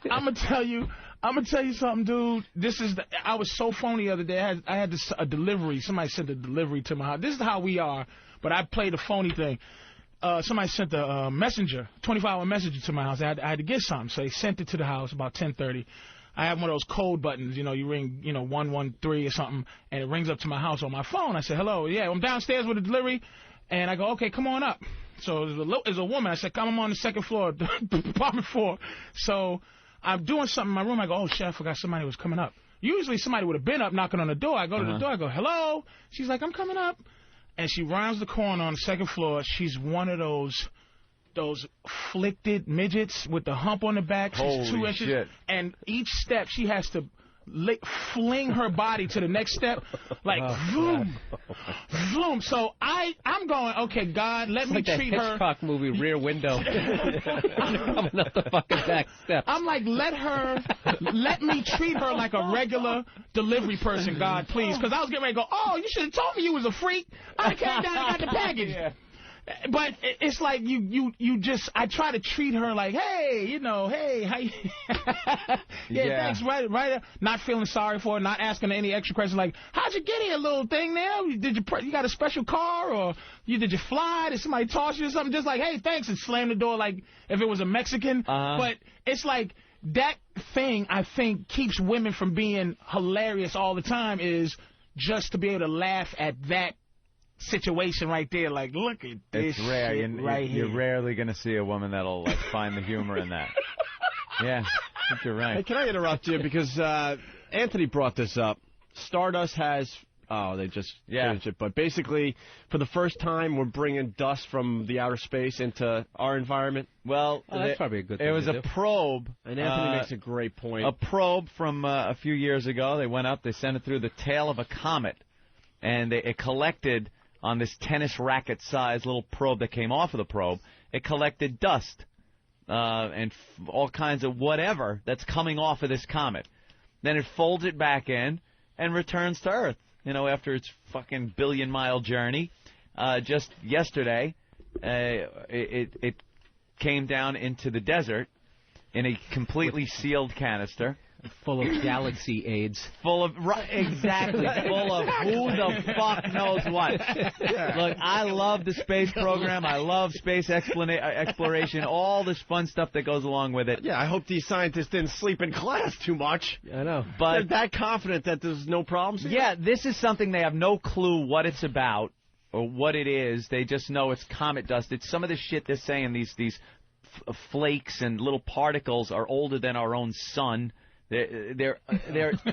gonna tell you something, dude. I was so phony the other day. I had a delivery. Somebody sent a delivery to my house. This is how we are, but I played a phony thing. Somebody sent a messenger, 24-hour messenger to my house. I had to get something, so they sent it to the house about 10:30. I have one of those code buttons, you know, you ring, you know, 113 or something, and it rings up to my house on my phone. I said, hello, yeah, I'm downstairs with a delivery, and I go, okay, come on up. So there's a woman. I said, come on the second floor, apartment 4. So I'm doing something in my room. I go, oh, shit, I forgot somebody was coming up. Usually somebody would have been up knocking on the door. I go to the door. I go, hello. She's like, I'm coming up. And she rounds the corner on the second floor. She's one of those afflicted midgets with the hump on the back. She's 2 inches. Shit. And each step she has to fling her body to the next step, like vroom, vroom. So I'm going, okay, God, let me treat her. It's like that Hitchcock movie, Rear Window. Coming up the fucking back steps. I'm like, let me treat her like a regular delivery person, God, please. Because I was getting ready to go, oh, you should have told me you was a freak. I came down and got the package. Yeah. But it's like you just, I try to treat her like, hey, you know, hey, how you? Thanks, right. Not feeling sorry for her, not asking her any extra questions like, how'd you get here, little thing there? You got a special car, or did you fly? Did somebody toss you or something? Just like, hey, thanks, and slam the door like if it was a Mexican. But it's like that thing, I think, keeps women from being hilarious all the time, is just to be able to laugh at that situation right there, like, look at this. It's rare. Shit right here. You're rarely going to see a woman that'll like find the humor in that. Yeah, I think you're right. Hey, can I interrupt you? Because Anthony brought this up. Stardust has Oh, they just finished it. But basically, for the first time, we're bringing dust from the outer space into our environment. Well, that's probably a good thing. It was a probe. And Anthony makes a great point. A probe from a few years ago. They went up. They sent it through the tail of a comet. And it collected on this tennis racket-sized little probe that came off of the probe. It collected dust and all kinds of whatever that's coming off of this comet. Then it folds it back in and returns to Earth. You know, after its fucking billion-mile journey. Just yesterday, it came down into the desert in a completely sealed canister. Full of galaxy AIDS. Full of, exactly, full of who the fuck knows what. Look, I love the space program. I love space exploration, all this fun stuff that goes along with it. Yeah, I hope these scientists didn't sleep in class too much. I know. But they're that confident that there's no problems here? Yeah, this is something they have no clue what it's about or what it is. They just know it's comet dust. It's some of the shit they're saying, these flakes and little particles are older than our own sun. They're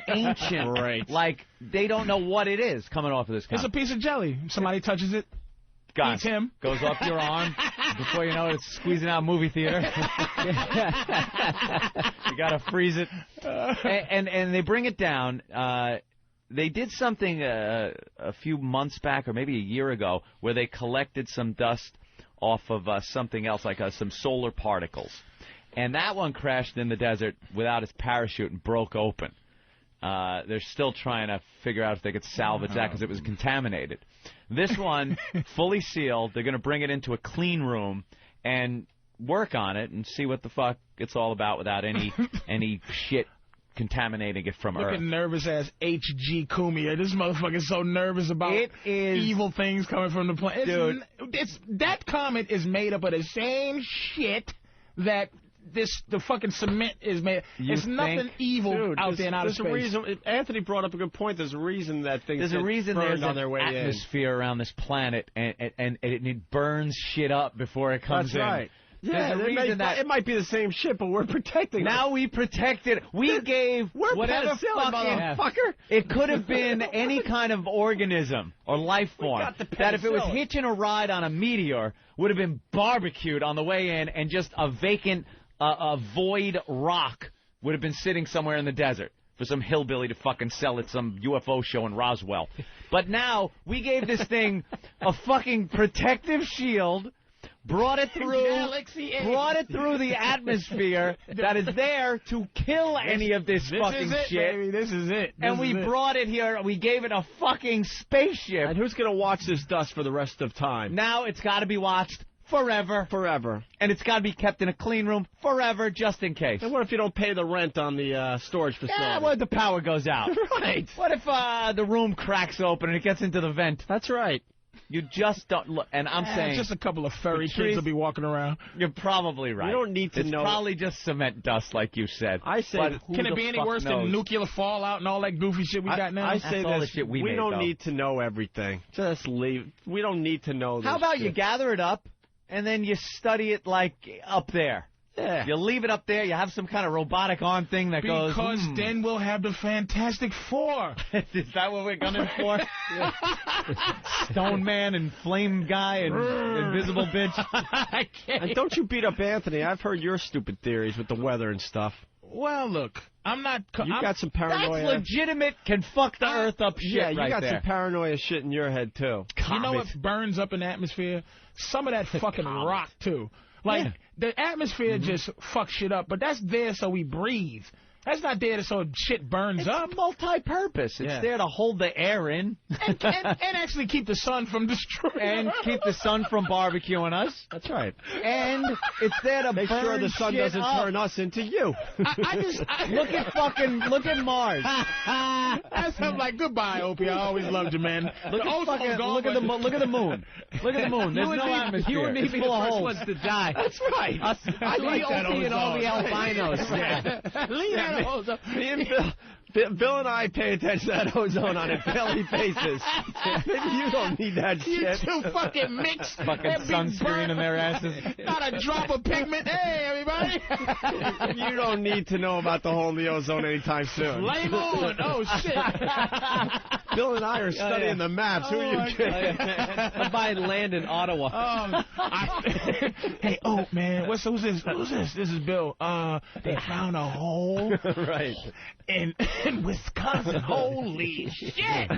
ancient. Right. Like, they don't know what it is coming off of this comet. It's a piece of jelly. Somebody touches it, eats him. Goes up your arm. Before you know it, it's squeezing out a movie theater. You got to freeze it. And they bring it down. They did something a few months back or maybe a year ago where they collected some dust off of something else, like some solar particles. And that one crashed in the desert without its parachute and broke open. They're still trying to figure out if they could salvage that because it was contaminated. This one, fully sealed, they're going to bring it into a clean room and work on it and see what the fuck it's all about without any shit contaminating it from Earth. Look at nervous-ass H.G. Cumia. This motherfucker's so nervous about evil things coming from the planet. Dude. That comet is made up of the same shit that the fucking cement is made. There's nothing evil out there in outer space. A reason. Anthony brought up a good point. There's a reason that things there's on their way an atmosphere around this planet, and it burns shit up before it comes in. That's right. Yeah, it might be the same shit, but we're protecting it. Now we protect it. We gave whatever fucking motherfucker. It could have been any kind of organism or life form that if it was hitching a ride on a meteor would have been barbecued on the way in, and just a vacant, a void rock would have been sitting somewhere in the desert for some hillbilly to fucking sell at some UFO show in Roswell. But now we gave this thing a fucking protective shield. Brought it through the atmosphere that is there to kill any of this fucking shit. Baby, this is it. And we brought it here. We gave it a fucking spaceship. And who's going to watch this dust for the rest of time? Now it's got to be watched forever. Forever. And it's got to be kept in a clean room forever, just in case. And what if you don't pay the rent on the storage facility? Yeah, what if the power goes out? Right. What if the room cracks open and it gets into the vent? That's right. You just don't look, and I'm saying just a couple of furry kids will be walking around. You're probably right. You don't need to know. It's probably just cement dust, like you said. I say, can it be any worse than nuclear fallout and all that goofy shit we got now? I say all this. The shit we don't need to know everything. Just leave. We don't need to know. How about you gather it up and then you study it like up there? Yeah. You leave it up there. You have some kind of robotic arm thing that goes. Because then we'll have the Fantastic Four. Is that what we're gunning for? Stone Man and Flame Guy and Invisible Bitch. I can't. And don't you beat up Anthony. I've heard your stupid theories with the weather and stuff. Well, look, I'm not. You got some paranoia. That's legitimate. Can fuck the Earth up shit. Yeah, you right got there. some paranoia shit in your head too. You know what burns up in the atmosphere? Some of that fucking rock too. Like, the atmosphere just fucks shit up, but that's there so we breathe. That's not there so shit burns up. It's multi-purpose. It's there to hold the air in. And actually keep the sun from destroying and keep the sun from barbecuing us. That's right. And it's there to make sure the sun doesn't turn us into you. Look at Mars. I'm like, goodbye, Opie. I always loved you, man. Look at the moon. Look at the moon. There's no atmosphere. You and me be the first ones to die. That's right. I like that Opie and all the albinos. Me and Bill and I pay attention to that ozone on a daily basis. Maybe you don't need that shit. You two fucking mixed. Fucking sunscreen in their asses. Not a drop of pigment. Hey, everybody. You don't need to know about the hole in the ozone anytime soon. Flame on. Oh, shit. Bill and I are studying the maps. Who are you kidding? I'm buying land in Ottawa. Hey, man, who's this? Who's this? This is Bill. They found a hole. Right. In Wisconsin. Holy shit.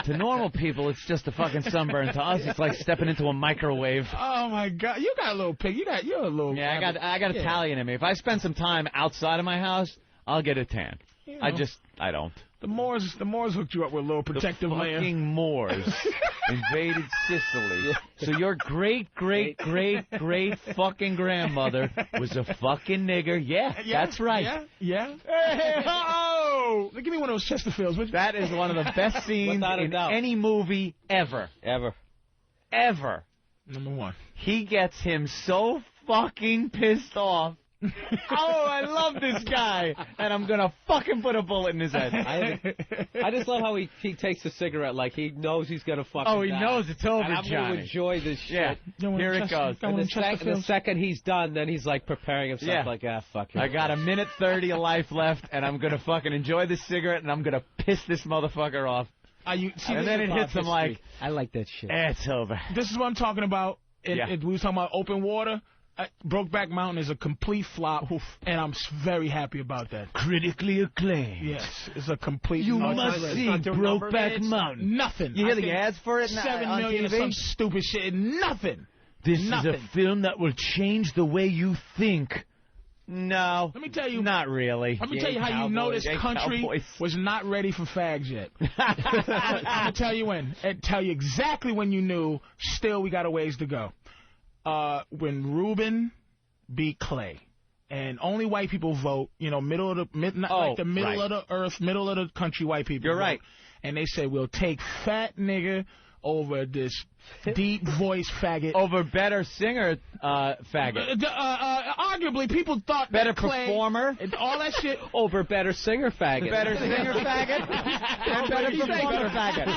To normal people, it's just a fucking sunburn. To us, it's like stepping into a microwave. Oh, my God. You got a little pig. You're a little... Yeah, I got Italian in me. If I spend some time outside of my house, I'll get a tan. You know. I don't. The Moors hooked you up with a little protective layer. The fucking Moors invaded Sicily. So your great fucking grandmother was a fucking nigger. Yeah, that's right. Yeah. Hey, oh! Give me one of those Chesterfields, would you? That is one of the best scenes in any movie ever. Ever. Number one. He gets him so fucking pissed off. Oh, I love this guy, and I'm gonna fucking put a bullet in his head. I just love how he takes a cigarette like he knows he's gonna fucking Oh, he die. knows it's over, and I'm Johnny. gonna enjoy this shit. Yeah, here it goes. And the second he's done, then he's like preparing himself like, fuck it. I got 1:30 of life left, and I'm gonna fucking enjoy this cigarette, and I'm gonna piss this motherfucker off. And then it hits him like, I like that shit. It's over. This is what I'm talking about. We were talking about open water. Brokeback Mountain is a complete flop, and I'm very happy about that. Critically acclaimed. Yes, it's a complete... You must see Brokeback Mountain. Nothing. You hear the ads for it 7 million or some stupid shit. Nothing. This is a film that will change the way you think. No. Let me tell you. Not really. Let me tell you how you know this country was not ready for fags yet. I'm going to tell you when. And tell you exactly when you knew, still we got a ways to go. When Reuben beat Clay, and only white people vote, middle of the middle of the earth, middle of the country, white people. You're vote. right. And they said we'll take fat nigger over this deep voice faggot. Over better singer faggot. Arguably, people thought better Clay, performer. All that shit. Over better singer faggot. Better singer faggot. And better performer faggot.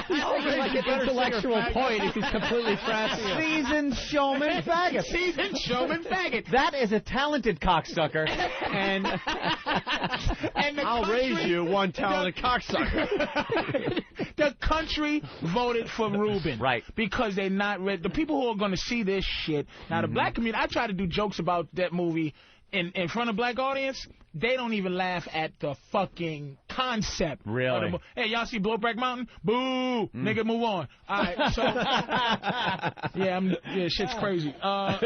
Like an intellectual point if he's completely frassy. Seasoned showman faggot. Seasoned showman faggot. That is a talented cocksucker. And I'll raise you one talented cocksucker. The country voted for Reuben. Right. Because they're not ready. The people who are going to see this shit. Now, the black community, I try to do jokes about that movie in front of black audience. They don't even laugh at the fucking concept. Really? Hey, y'all see Brokeback Mountain? Boo! Nigga, move on. All right, so... shit's crazy. A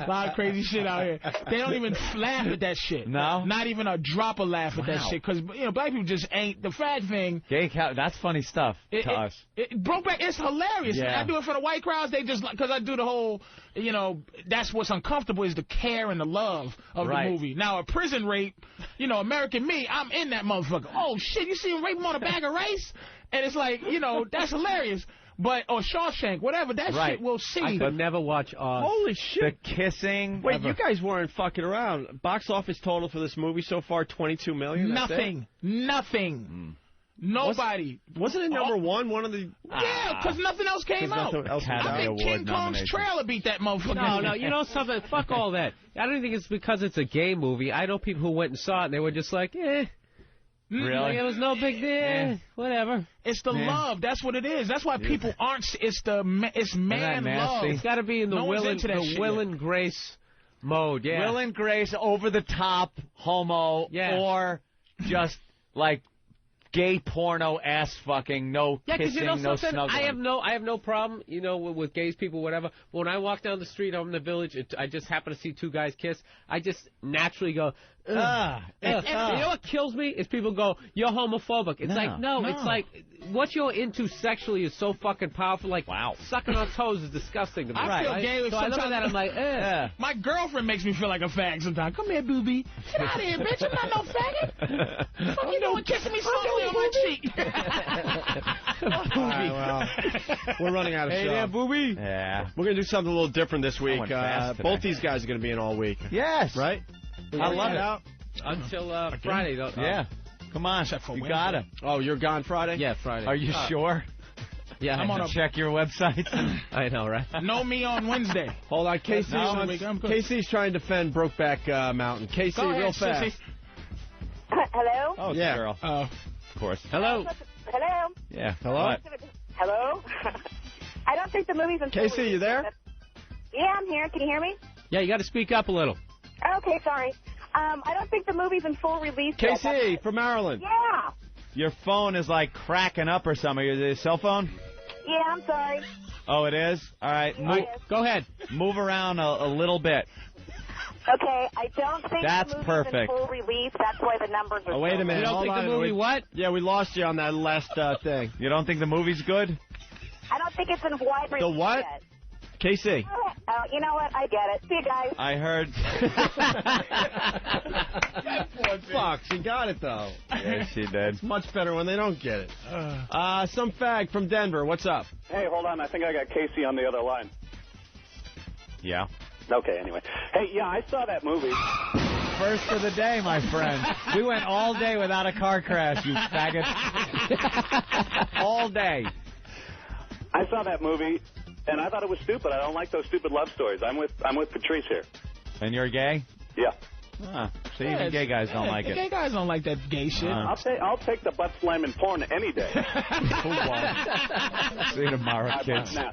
lot of crazy shit out here. They don't even laugh at that shit. No? Not even a drop of laugh at that shit. Because, black people just ain't... The fag thing... That's funny stuff to us. Brokeback, it's hilarious. Yeah. I do it for the white crowds. They just... Because I do the whole... that's what's uncomfortable is the care and the love of the movie. Now, a prison rape, American me, I'm in that motherfucker. Oh, shit, you see him rape him on a bag of rice? And it's like, that's hilarious. But, or Shawshank, whatever, that shit we'll see. I could never watch Oz. Holy shit. The kissing. Wait, you guys weren't fucking around. Box office total for this movie so far, $22 million? Nothing. Nobody. Wasn't it number one of the... Yeah, because nothing else came out. I think King Kong's trailer beat that motherfucker. No, you know something? Fuck all that. I don't think it's because it's a gay movie. I know people who went and saw it, and they were just like, Really? Like, it was no big deal. Whatever. It's the love. That's what it is. That's why people aren't... It's man love. It's got to be in the Will and Grace mode, yeah. Will and Grace, over-the-top, homo, or just, like... gay porno, ass fucking, no kissing, no snuggling. I have no problem, with gays people, whatever. But when I walk down the street home in the village, I just happen to see two guys kiss. I just naturally go, ugh. And you know what kills me is people go, you're homophobic. It's it's like what you're into sexually is so fucking powerful. Like, sucking on toes is disgusting to me. I feel gay. So I look at that, I'm like, My girlfriend makes me feel like a fag sometimes. Come here, booby. Get out of here, bitch. I'm not no faggot. What you doing kissing me slowly on my cheek? All right, well, we're running out of show. Hey there, booby. Yeah. We're going to do something a little different this week. Both these guys are going to be in all week. Yes. Right? I love it. Until Friday, though. Yeah. Come on. You got it. Oh, you're gone Friday? Yeah, Friday. Are you sure? Yeah, I'm I check your website. I know, right? Know me on Wednesday. Hold on, Casey. I'm good. Casey's trying to defend Brokeback Mountain. Casey, Go ahead, real fast. Sissy. Hello? Oh, Yeah. girl. Of course. Hello. Hello? Yeah. Hello? What? Hello? I don't think the movie's in full Casey, release. you there? Yeah, I'm here. Can you hear me? Yeah, you got to speak up a little. Okay, sorry. I don't think the movie's in full release yet. Casey from Maryland. Yeah. Your phone is like cracking up or something. Is it a cell phone? Yeah, I'm sorry. Oh, it is? All right. Go ahead. Move around a little bit. Okay, I don't think That's the movie's perfect. in full release. That's why the numbers are Oh, wait a so minute. You don't Hold think on. the movie what? Yeah, we lost you on that last thing. You don't think the movie's good? I don't think it's in wide release The what? yet. Casey. Oh, you know what? I get it. See you guys. I heard. Fuck, she got it, though. Yeah, she did. It's much better when they don't get it. Some fag from Denver. What's up? Hey, hold on. I think I got Casey on the other line. Yeah. Okay, anyway. Hey, yeah, I saw that movie. First of the day, my friend. We went all day without a car crash, you faggot. All day. I saw that movie, and I thought it was stupid. I don't like those stupid love stories. I'm with Patrice here. And you're gay? Yeah. Ah, so even gay guys don't like it. Gay guys don't like that gay shit. I'll take the butt slamming porn any day. See you tomorrow, kids. Now.